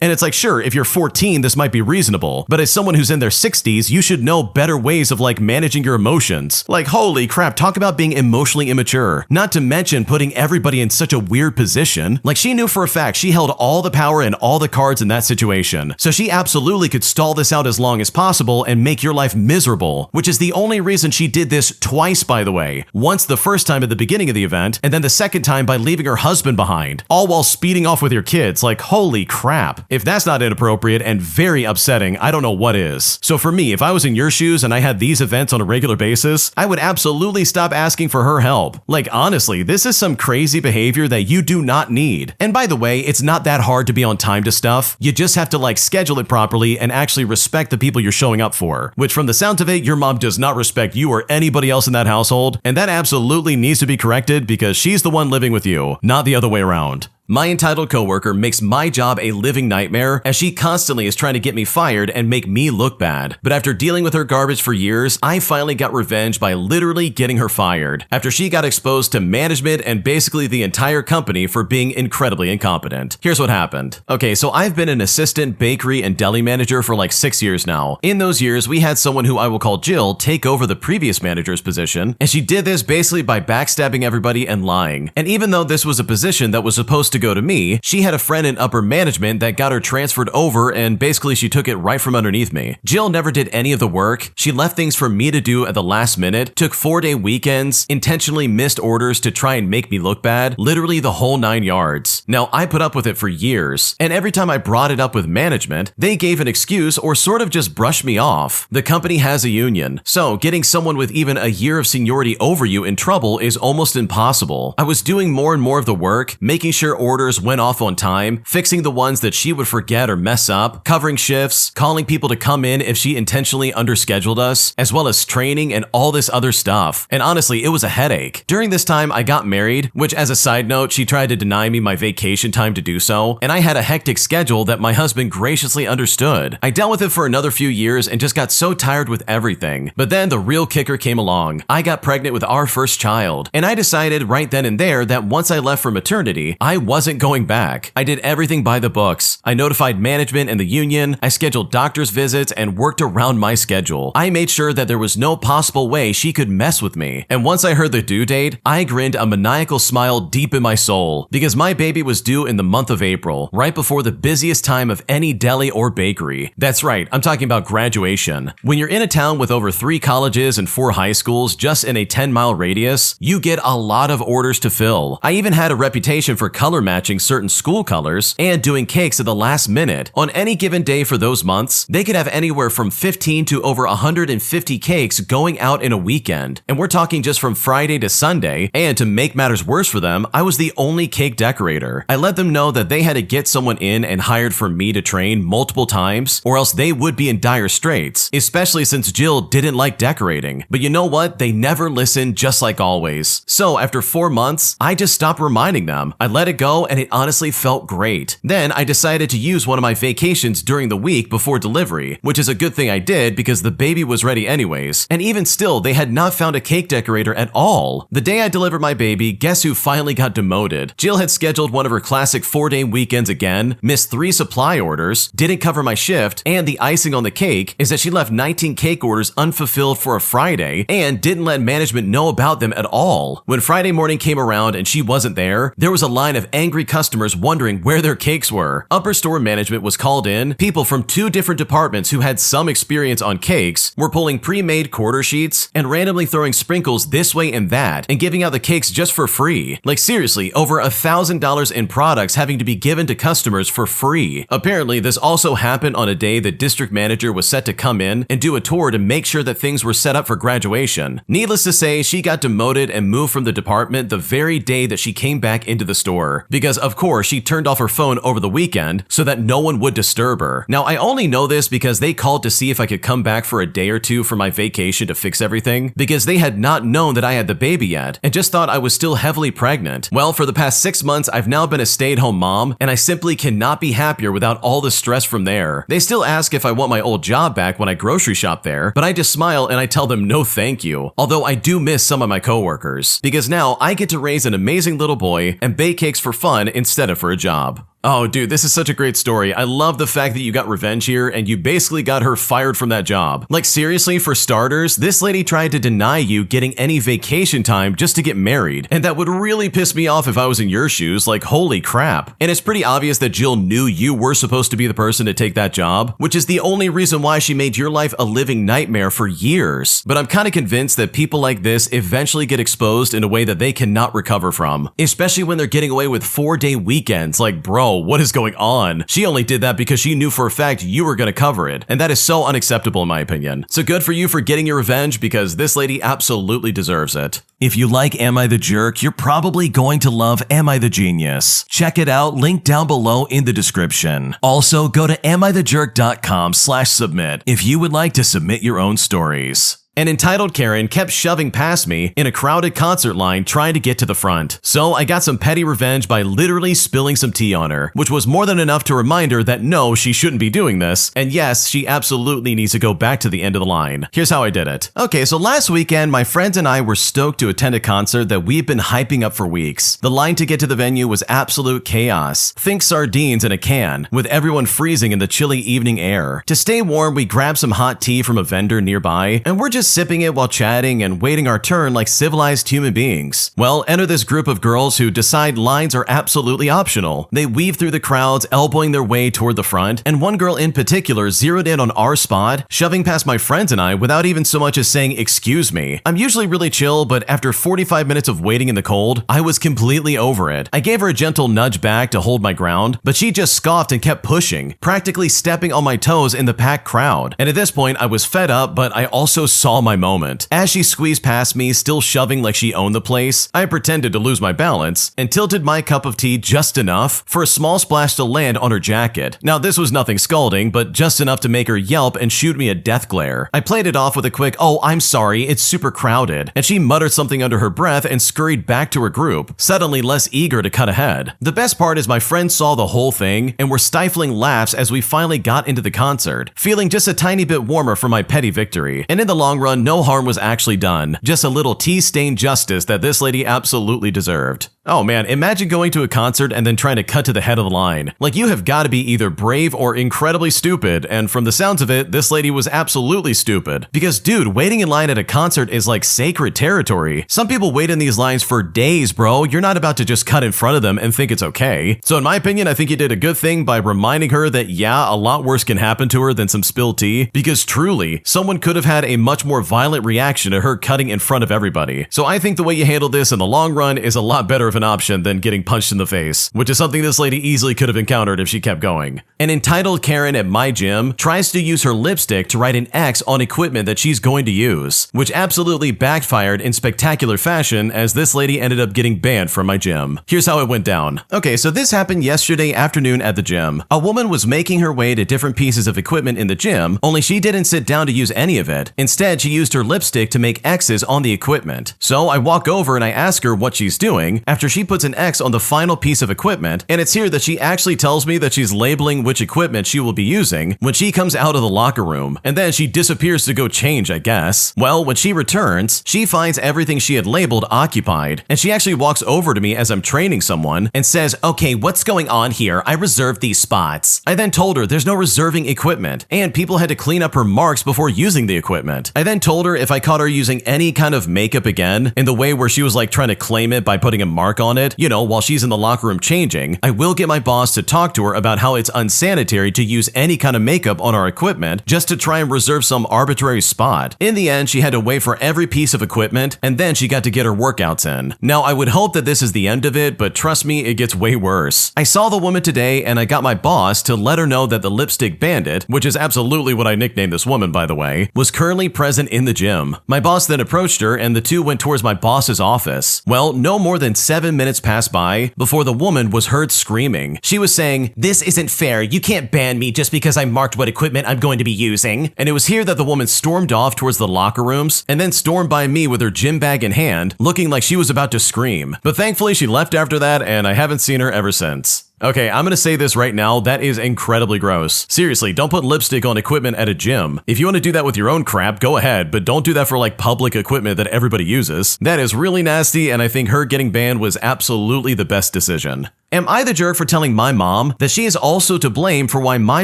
And it's like, sure, if you're 14, this might be reasonable, but as someone who's in their 60s, you should know better ways of like managing your emotions. Like, holy crap, talk about being emotionally immature. Not to mention putting everybody in such a weird position. Like, she knew for a fact she held all the power and all the cards in that situation. So she absolutely could stall this out as long as possible and make your life miserable, which is the only reason she did this twice, by the way. Once the first time at the beginning of the event, and then the second time by leaving her husband behind, all while speeding off with your kids. Like, holy crap. If that's not inappropriate and very upsetting, I don't know what is. So for me, if I was in your shoes and I had these events on a regular basis, I would absolutely stop asking for her help. Like, honestly, this is some crazy behavior that you do not need. And by the way, it's not that hard to be on time to stuff. You just have to like schedule it properly and actually respect the people you're showing up for. Which from the sound of it, your mom does not respect you or anybody else in that household. And that absolutely needs to be corrected because she's the one living with you, not the other way around. My entitled coworker makes my job a living nightmare as she constantly is trying to get me fired and make me look bad. But after dealing with her garbage for years, I finally got revenge by literally getting her fired after she got exposed to management and basically the entire company for being incredibly incompetent. Here's what happened. Okay, so I've been an assistant bakery and deli manager for like 6 years now. In those years, we had someone who I will call Jill take over the previous manager's position, and she did this basically by backstabbing everybody and lying. And even though this was a position that was supposed to go to me, she had a friend in upper management that got her transferred over, and basically she took it right from underneath me. Jill never did any of the work. She left things for me to do at the last minute, took 4-day weekends, intentionally missed orders to try and make me look bad, literally the whole 9 yards. Now, I put up with it for years, and every time I brought it up with management, they gave an excuse or sort of just brushed me off. The company has a union, so getting someone with even a year of seniority over you in trouble is almost impossible. I was doing more and more of the work, making sure orders went off on time, fixing the ones that she would forget or mess up, covering shifts, calling people to come in if she intentionally underscheduled us, as well as training and all this other stuff. And honestly, it was a headache. During this time, I got married, which as a side note, she tried to deny me my vacation time to do so, and I had a hectic schedule that my husband graciously understood. I dealt with it for another few years and just got so tired with everything. But then the real kicker came along. I got pregnant with our first child, and I decided right then and there that once I left for maternity, I wasn't going back. I did everything by the books. I notified management and the union, I scheduled doctor's visits, and worked around my schedule. I made sure that there was no possible way she could mess with me. And once I heard the due date, I grinned a maniacal smile deep in my soul, because my baby was due in the month of April, right before the busiest time of any deli or bakery. That's right, I'm talking about graduation. When you're in a town with over 3 colleges and 4 high schools just in a 10-mile radius, you get a lot of orders to fill. I even had a reputation for color matching certain school colors and doing cakes at the last minute. On any given day for those months, they could have anywhere from 15 to over 150 cakes going out in a weekend. And we're talking just from Friday to Sunday, and to make matters worse for them, I was the only cake decorator. I let them know that they had to get someone in and hired for me to train multiple times, or else they would be in dire straits, especially since Jill didn't like decorating. But you know what? They never listened, just like always. So after 4 months, I just stopped reminding them. I let it go, and it honestly felt great. Then I decided to use one of my vacations during the week before delivery, which is a good thing I did because the baby was ready anyways. And even still, they had not found a cake decorator at all. The day I delivered my baby, guess who finally got demoted? Jill had scheduled one of her classic 4-day weekends again, missed 3 supply orders, didn't cover my shift, and the icing on the cake is that she left 19 cake orders unfulfilled for a Friday and didn't let management know about them at all. When Friday morning came around and she wasn't there was a line of angry customers wondering where their cakes were. Upper store management was called in. People from 2 different departments who had some experience on cakes were pulling pre-made quarter sheets and randomly throwing sprinkles this way and that and giving out the cakes just for free. Like seriously, over $1,000 in products having to be given to customers for free. Apparently, this also happened on a day the district manager was set to come in and do a tour to make sure that things were set up for graduation. Needless to say, she got demoted and moved from the department the very day that she came back into the store, because of course she turned off her phone over the weekend so that no one would disturb her. Now, I only know this because they called to see if I could come back for a day or 2 for my vacation to fix everything, because they had not known that I had the baby yet and just thought I was still heavily pregnant. Well, for the past 6 months, I've now been a stay-at-home mom, and I simply cannot be happier without all the stress from there. They still ask if I want my old job back when I grocery shop there, but I just smile and I tell them no thank you. Although I do miss some of my coworkers, because now I get to raise an amazing little boy and bake cakes for fun instead of for a job. Oh, dude, this is such a great story. I love the fact that you got revenge here and you basically got her fired from that job. Like seriously, for starters, this lady tried to deny you getting any vacation time just to get married. And that would really piss me off if I was in your shoes, like holy crap. And it's pretty obvious that Jill knew you were supposed to be the person to take that job, which is the only reason why she made your life a living nightmare for years. But I'm kind of convinced that people like this eventually get exposed in a way that they cannot recover from, especially when they're getting away with 4-day weekends. Like, bro, what is going on? She only did that because she knew for a fact you were going to cover it, and that is so unacceptable in my opinion. So good for you for getting your revenge, because this lady absolutely deserves it. If you like Am I the Jerk, you're probably going to love Am I the Genius. Check it out, link down below in the description. Also, go to amithejerk.com/submit if you would like to submit your own stories. An entitled Karen kept shoving past me in a crowded concert line trying to get to the front. So I got some petty revenge by literally spilling some tea on her, which was more than enough to remind her that no, she shouldn't be doing this, and yes, she absolutely needs to go back to the end of the line. Here's how I did it. Okay, so last weekend, my friends and I were stoked to attend a concert that we've been hyping up for weeks. The line to get to the venue was absolute chaos. Think sardines in a can, with everyone freezing in the chilly evening air. To stay warm, we grabbed some hot tea from a vendor nearby, and we're just sipping it while chatting and waiting our turn like civilized human beings. Well, enter this group of girls who decide lines are absolutely optional. They weave through the crowds, elbowing their way toward the front, and one girl in particular zeroed in on our spot, shoving past my friends and I without even so much as saying excuse me. I'm usually really chill, but after 45 minutes of waiting in the cold, I was completely over it. I gave her a gentle nudge back to hold my ground, but she just scoffed and kept pushing, practically stepping on my toes in the packed crowd. And at this point, I was fed up, but I also saw my moment. As she squeezed past me, still shoving like she owned the place, I pretended to lose my balance and tilted my cup of tea just enough for a small splash to land on her jacket. Now, this was nothing scalding, but just enough to make her yelp and shoot me a death glare. I played it off with a quick, "Oh, I'm sorry, it's super crowded," and she muttered something under her breath and scurried back to her group, suddenly less eager to cut ahead. The best part is my friends saw the whole thing and were stifling laughs as we finally got into the concert, feeling just a tiny bit warmer for my petty victory. And in the long run, no harm was actually done, just a little tea-stained justice that this lady absolutely deserved. Oh man, imagine going to a concert and then trying to cut to the head of the line. Like, you have got to be either brave or incredibly stupid, and from the sounds of it, this lady was absolutely stupid. Because dude, waiting in line at a concert is like sacred territory. Some people wait in these lines for days, bro. You're not about to just cut in front of them and think it's okay. So in my opinion, I think you did a good thing by reminding her that yeah, a lot worse can happen to her than some spilled tea, because truly, someone could have had a much more violent reaction to her cutting in front of everybody. So I think the way you handled this in the long run is a lot better of an option than getting punched in the face, which is something this lady easily could have encountered if she kept going. An entitled Karen at my gym tries to use her lipstick to write an X on equipment that she's going to use, which absolutely backfired in spectacular fashion as this lady ended up getting banned from my gym. Here's how it went down. Okay, so this happened yesterday afternoon at the gym. A woman was making her way to different pieces of equipment in the gym, only she didn't sit down to use any of it. Instead, she used her lipstick to make X's on the equipment. So I walk over and I ask her what she's doing after she puts an X on the final piece of equipment, and it's here that she actually tells me that she's labeling which equipment she will be using when she comes out of the locker room, and then she disappears to go change, I guess. Well, when she returns, she finds everything she had labeled occupied, and she actually walks over to me as I'm training someone and says, "Okay, what's going on here? I reserved these spots." I then told her there's no reserving equipment, and people had to clean up her marks before using the equipment. I then told her if I caught her using any kind of makeup again, in the way where she was like trying to claim it by putting a mark on it, you know, while she's in the locker room changing, I will get my boss to talk to her about how it's unsanitary to use any kind of makeup on our equipment just to try and reserve some arbitrary spot. In the end, she had to wait for every piece of equipment, and then she got to get her workouts in. Now, I would hope that this is the end of it, but trust me, it gets way worse. I saw the woman today, and I got my boss to let her know that the lipstick bandit, which is absolutely what I nicknamed this woman, by the way, was currently present in the gym. My boss then approached her, and the two went towards my boss's office. Well, no more than 7 minutes passed by before the woman was heard screaming. She was saying, "This isn't fair. You can't ban me just because I marked what equipment I'm going to be using." And it was here that the woman stormed off towards the locker rooms and then stormed by me with her gym bag in hand, looking like she was about to scream. But thankfully she left after that, and I haven't seen her ever since. Okay, I'm gonna say this right now, that is incredibly gross. Seriously, don't put lipstick on equipment at a gym. If you want to do that with your own crap, go ahead, but don't do that for like public equipment that everybody uses. That is really nasty, and I think her getting banned was absolutely the best decision. Am I the jerk for telling my mom that she is also to blame for why my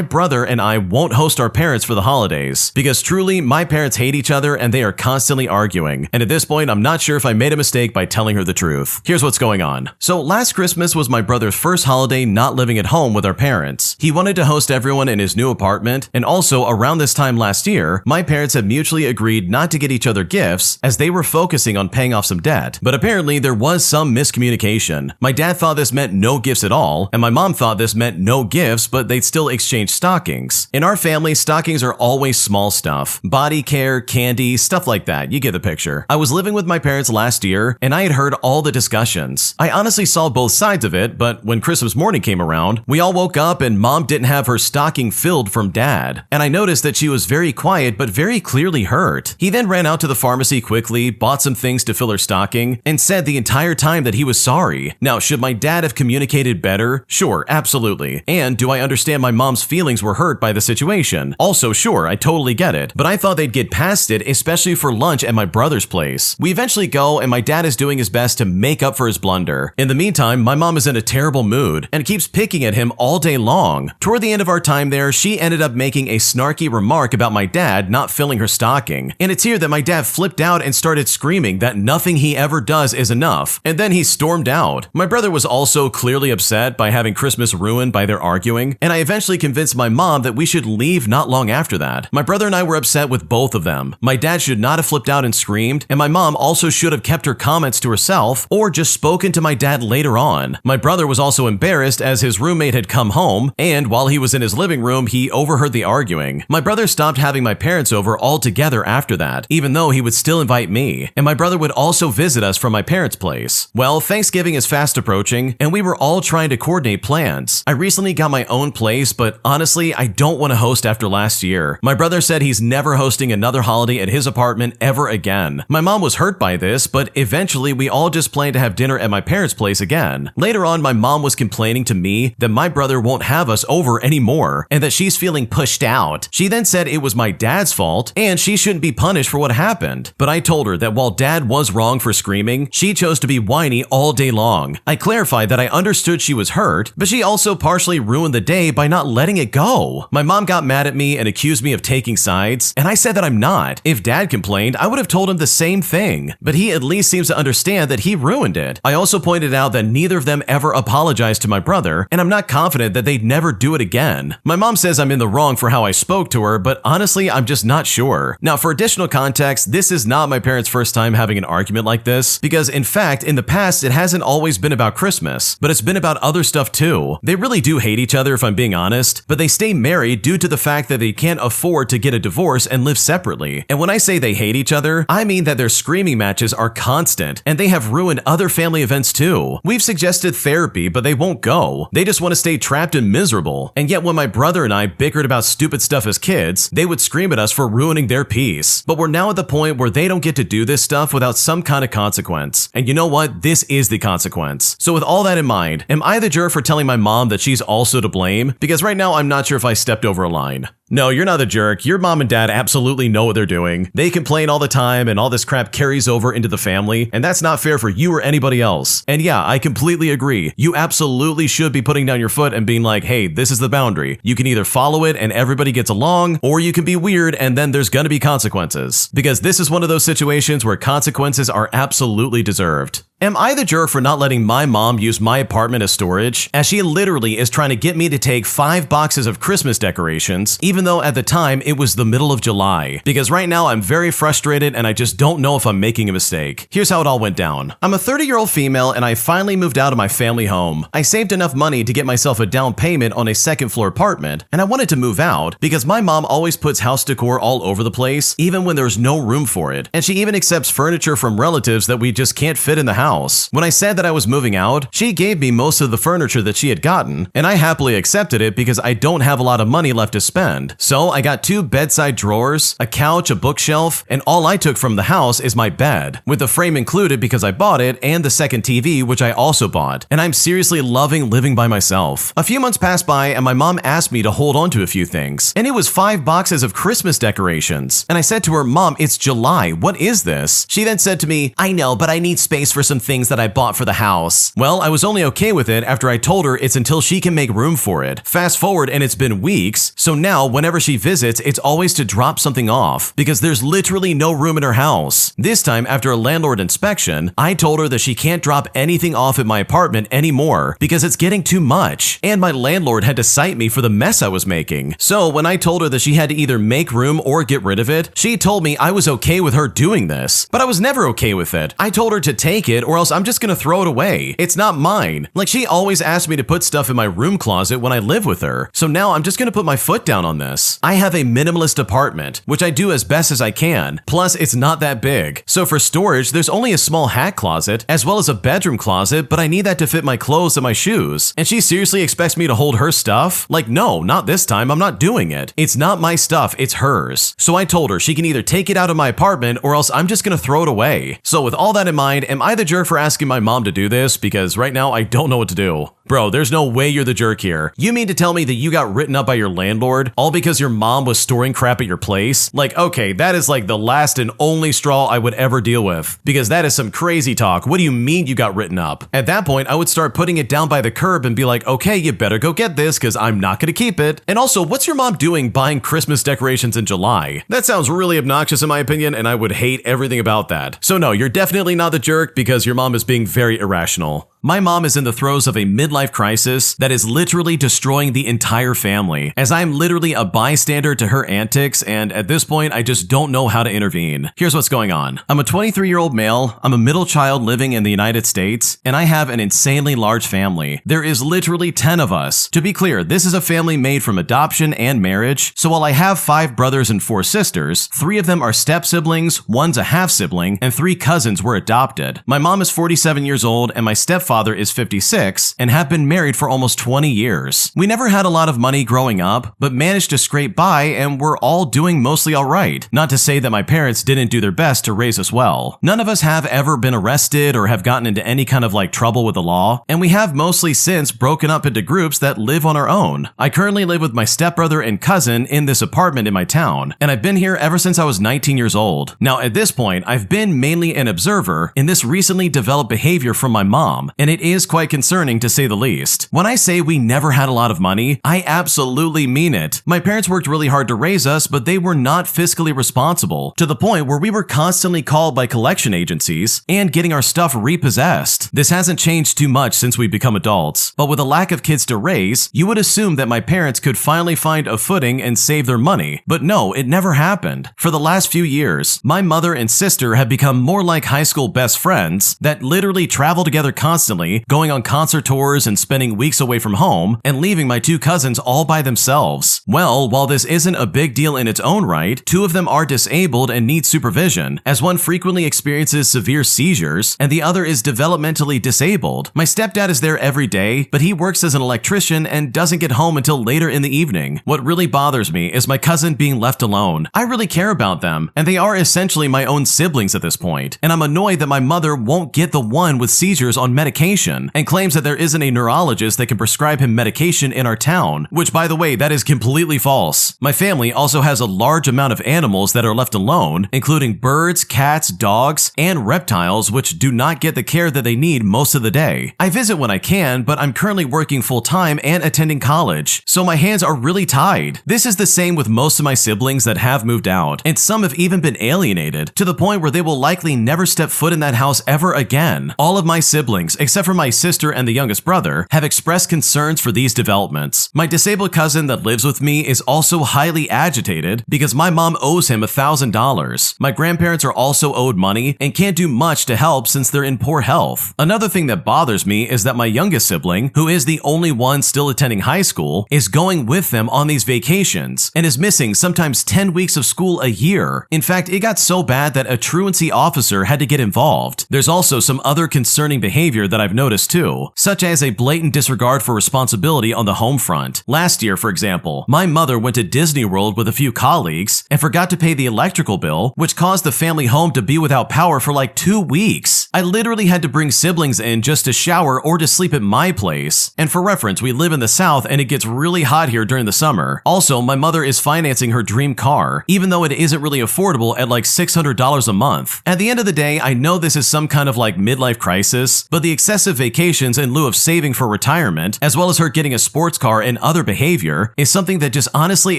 brother and I won't host our parents for the holidays? Because truly, my parents hate each other and they are constantly arguing. And at this point, I'm not sure if I made a mistake by telling her the truth. Here's what's going on. So last Christmas was my brother's first holiday not living at home with our parents. He wanted to host everyone in his new apartment, and also around this time last year, my parents had mutually agreed not to get each other gifts as they were focusing on paying off some debt. But apparently there was some miscommunication. My dad thought this meant no no gifts at all, and my mom thought this meant no gifts, but they'd still exchange stockings. In our family, stockings are always small stuff. Body care, candy, stuff like that. You get the picture. I was living with my parents last year, and I had heard all the discussions. I honestly saw both sides of it, but when Christmas morning came around, we all woke up and mom didn't have her stocking filled from dad. And I noticed that she was very quiet, but very clearly hurt. He then ran out to the pharmacy quickly, bought some things to fill her stocking, and said the entire time that he was sorry. Now, should my dad have communicated better? Sure, absolutely. And do I understand my mom's feelings were hurt by the situation? Also, sure, I totally get it. But I thought they'd get past it, especially for lunch at my brother's place. We eventually go, and my dad is doing his best to make up for his blunder. In the meantime, my mom is in a terrible mood and keeps picking at him all day long. Toward the end of our time there, she ended up making a snarky remark about my dad not filling her stocking. And it's here that my dad flipped out and started screaming that nothing he ever does is enough. And then he stormed out. My brother was also clearly upset by having Christmas ruined by their arguing, and I eventually convinced my mom that we should leave not long after that. My brother and I were upset with both of them. My dad should not have flipped out and screamed, and my mom also should have kept her comments to herself or just spoken to my dad later on. My brother was also embarrassed as his roommate had come home, and while he was in his living room, he overheard the arguing. My brother stopped having my parents over altogether after that, even though he would still invite me, and my brother would also visit us from my parents' place. Well, Thanksgiving is fast approaching, and we were all trying to coordinate plans. I recently got my own place, but honestly, I don't want to host after last year. My brother said he's never hosting another holiday at his apartment ever again. My mom was hurt by this, but eventually we all just planned to have dinner at my parents' place again. Later on, my mom was complaining to me that my brother won't have us over anymore, and that she's feeling pushed out. She then said it was my dad's fault, and she shouldn't be punished for what happened. But I told her that while dad was wrong for screaming, she chose to be whiny all day long. I clarified that I understood she was hurt, but she also partially ruined the day by not letting it go. My mom got mad at me and accused me of taking sides, and I said that I'm not. If dad complained, I would have told him the same thing, but he at least seems to understand that he ruined it. I also pointed out that neither of them ever apologized to my brother, and I'm not confident that they'd never do it again. My mom says I'm in the wrong for how I spoke to her, but honestly, I'm just not sure. Now, for additional context, this is not my parents' first time having an argument like this, because in fact, in the past, it hasn't always been about Christmas, but it's been about other stuff too. They really do hate each other if I'm being honest, but they stay married due to the fact that they can't afford to get a divorce and live separately. And when I say they hate each other, I mean that their screaming matches are constant, and they have ruined other family events too. We've suggested therapy, but they won't go. They just want to stay trapped and miserable. And yet when my brother and I bickered about stupid stuff as kids, they would scream at us for ruining their peace. But we're now at the point where they don't get to do this stuff without some kind of consequence. And you know what? This is the consequence. So with all that in mind, am I the jerk for telling my mom that she's also to blame? Because right now I'm not sure if I stepped over a line. No, you're not the jerk. Your mom and dad absolutely know what they're doing. They complain all the time and all this crap carries over into the family, and that's not fair for you or anybody else. And yeah, I completely agree. You absolutely should be putting down your foot and being like, hey, this is the boundary. You can either follow it and everybody gets along, or you can be weird and then there's gonna be consequences. Because this is one of those situations where consequences are absolutely deserved. Am I the jerk for not letting my mom use my apartment as storage, as she literally is trying to get me to take 5 boxes of Christmas decorations, even though at the time it was the middle of July? Because right now I'm very frustrated and I just don't know if I'm making a mistake. Here's how it all went down. I'm a 30-year-old female and I finally moved out of my family home. I saved enough money to get myself a down payment on a second-floor apartment, and I wanted to move out because my mom always puts house decor all over the place, even when there's no room for it, and she even accepts furniture from relatives that we just can't fit in the house. When I said that I was moving out, she gave me most of the furniture that she had gotten, and I happily accepted it because I don't have a lot of money left to spend. So I got 2 bedside drawers, a couch, a bookshelf, and all I took from the house is my bed, with the frame included because I bought it, and the second TV, which I also bought, and I'm seriously loving living by myself. A few months passed by and my mom asked me to hold on to a few things, and it was 5 boxes of Christmas decorations, and I said to her, Mom, it's July, what is this? She then said to me, I know, but I need space for some things that I bought for the house. Well, I was only okay with it after I told her it's until she can make room for it. Fast forward and it's been weeks, so now whenever she visits, it's always to drop something off because there's literally no room in her house. This time, after a landlord inspection, I told her that she can't drop anything off at my apartment anymore because it's getting too much, and my landlord had to cite me for the mess I was making. So when I told her that she had to either make room or get rid of it, she told me I was okay with her doing this, but I was never okay with it. I told her to take it or else I'm just gonna throw it away. It's not mine. Like, she always asks me to put stuff in my room closet when I live with her. So now I'm just gonna put my foot down on this. I have a minimalist apartment, which I do as best as I can. Plus, it's not that big. So for storage, there's only a small hat closet, as well as a bedroom closet, but I need that to fit my clothes and my shoes. And she seriously expects me to hold her stuff? Like, no, not this time. I'm not doing it. It's not my stuff, it's hers. So I told her she can either take it out of my apartment or else I'm just gonna throw it away. So with all that in mind, am I the jerk for asking my mom to do this? Because right now I don't know what to do. Bro, there's no way you're the jerk here. You mean to tell me that you got written up by your landlord all because your mom was storing crap at your place? Like, okay, that is like the last and only straw I would ever deal with, because that is some crazy talk. What do you mean you got written up? At that point, I would start putting it down by the curb and be like, okay, you better go get this because I'm not gonna keep it. And also, what's your mom doing buying Christmas decorations in July? That sounds really obnoxious in my opinion, and I would hate everything about that. So no, you're definitely not the jerk because your mom is being very irrational. My mom is in the throes of a midlife crisis that is literally destroying the entire family, as I'm literally a bystander to her antics, and at this point, I just don't know how to intervene. Here's what's going on. I'm a 23-year-old male, I'm a middle child living in the United States, and I have an insanely large family. There is literally 10 of us. To be clear, this is a family made from adoption and marriage, so while I have 5 brothers and 4 sisters, 3 of them are step-siblings, 1's a half-sibling, and 3 cousins were adopted. My mom is 47 years old, and my stepfather is 56 and have been married for almost 20 years. We never had a lot of money growing up, but managed to scrape by and we're all doing mostly alright. Not to say that my parents didn't do their best to raise us well. None of us have ever been arrested or have gotten into any kind of trouble with the law, and we have mostly since broken up into groups that live on our own. I currently live with my stepbrother and cousin in this apartment in my town, and I've been here ever since I was 19 years old. Now at this point, I've been mainly an observer in this recently developed behavior from my mom, and it is quite concerning to say the least. When I say we never had a lot of money, I absolutely mean it. My parents worked really hard to raise us, but they were not fiscally responsible, to the point where we were constantly called by collection agencies and getting our stuff repossessed. This hasn't changed too much since we become adults, but with a lack of kids to raise, you would assume that my parents could finally find a footing and save their money, but no, it never happened. For the last few years, my mother and sister have become more like high school best friends that literally travel together constantly, going on concert tours and spending weeks away from home, and leaving my 2 cousins all by themselves. Well, while this isn't a big deal in its own right, 2 of them are disabled and need supervision, as one frequently experiences severe seizures and the other is developmentally disabled. My stepdad is there every day, but he works as an electrician and doesn't get home until later in the evening. What really bothers me is my cousin being left alone. I really care about them, and they are essentially my own siblings at this point, and I'm annoyed that my mother won't get the one with seizures on medication and claims that there isn't a neurologist that can prescribe him medication in our town, which by the way, that is completely false. My family also has a large amount of animals that are left alone, including birds, cats, dogs, and reptiles which do not get the care that they need most of the day. I visit when I can, but I'm currently working full-time and attending college, so my hands are really tied. This is the same with most of my siblings that have moved out, and some have even been alienated, to the point where they will likely never step foot in that house ever again. All of my siblings, except for my sister and the youngest brother, have expressed concerns for these developments. My disabled cousin that lives with me is also highly agitated because my mom owes him $1,000. My grandparents are also owed money and can't do much to help since they're in poor health. Another thing that bothers me is that my youngest sibling, who is the only one still attending high school, is going with them on these vacations and is missing sometimes 10 weeks of school a year. In fact, it got so bad that a truancy officer had to get involved. There's also some other concerning behavior that I've noticed too, such as a blatant disregard for responsibility on the home front. Last year, for example, my mother went to Disney World with a few colleagues and forgot to pay the electrical bill, which caused the family home to be without power for like 2 weeks. I literally had to bring siblings in just to shower or to sleep at my place. And for reference, we live in the South and it gets really hot here during the summer. Also, my mother is financing her dream car, even though it isn't really affordable at like $600 a month. At the end of the day, I know this is some kind of midlife crisis, but the excessive vacations in lieu of saving for retirement, as well as her getting a sports car and other behavior, is something that just honestly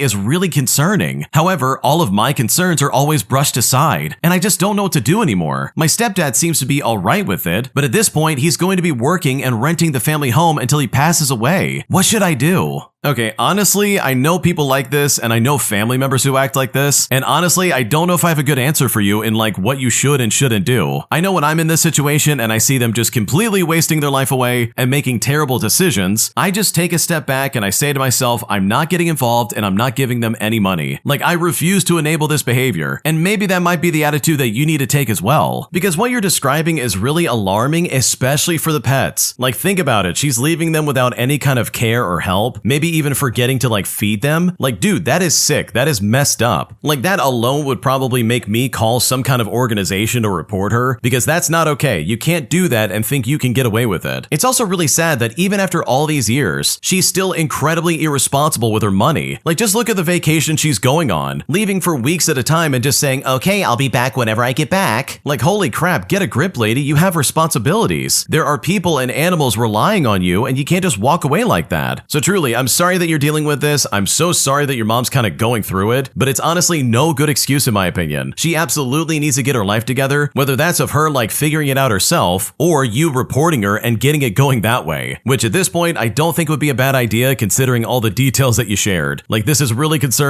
is really concerning. However, all of my concerns are always brushed aside, and I just don't know what to do anymore. My stepdad seems to be alright with it, but at this point, he's going to be working and renting the family home until he passes away. What should I do? Okay, honestly, I know people like this, and I know family members who act like this, and honestly, I don't know if I have a good answer for you in like what you should and shouldn't do. I know when I'm in this situation and I see them just completely wasting their life away and making terrible decisions, I just take a step back and I say to myself, I'm not getting involved and I'm not giving them any money. Like, I refuse to enable this behavior, and maybe that might be the attitude that you need to take as well. Because what you're describing is really alarming, especially for the pets. Like, think about it, she's leaving them without any kind of care or help, maybe even forgetting to like feed them. Like, dude, that is sick. That is messed up. Like, that alone would probably make me call some kind of organization to report her, because that's not okay. You can't do that and think you can get away with it. It's also really sad that even after all these years, she's still incredibly irresponsible with her money. Like, just look at the vacation she's going on, leaving for weeks at a time and just saying, okay, I'll be back whenever I get back. Like, holy crap, get a grip, lady. You have responsibilities. There are people and animals relying on you, and you can't just walk away like that. So truly, I'm sorry that you're dealing with this. I'm so sorry that your mom's kind of going through it, but it's honestly no good excuse in my opinion. She absolutely needs to get her life together, whether that's of her like figuring it out herself or you reporting her and getting it going that way, which at this point I don't think would be a bad idea considering all the details that you shared. Like, this is really concerning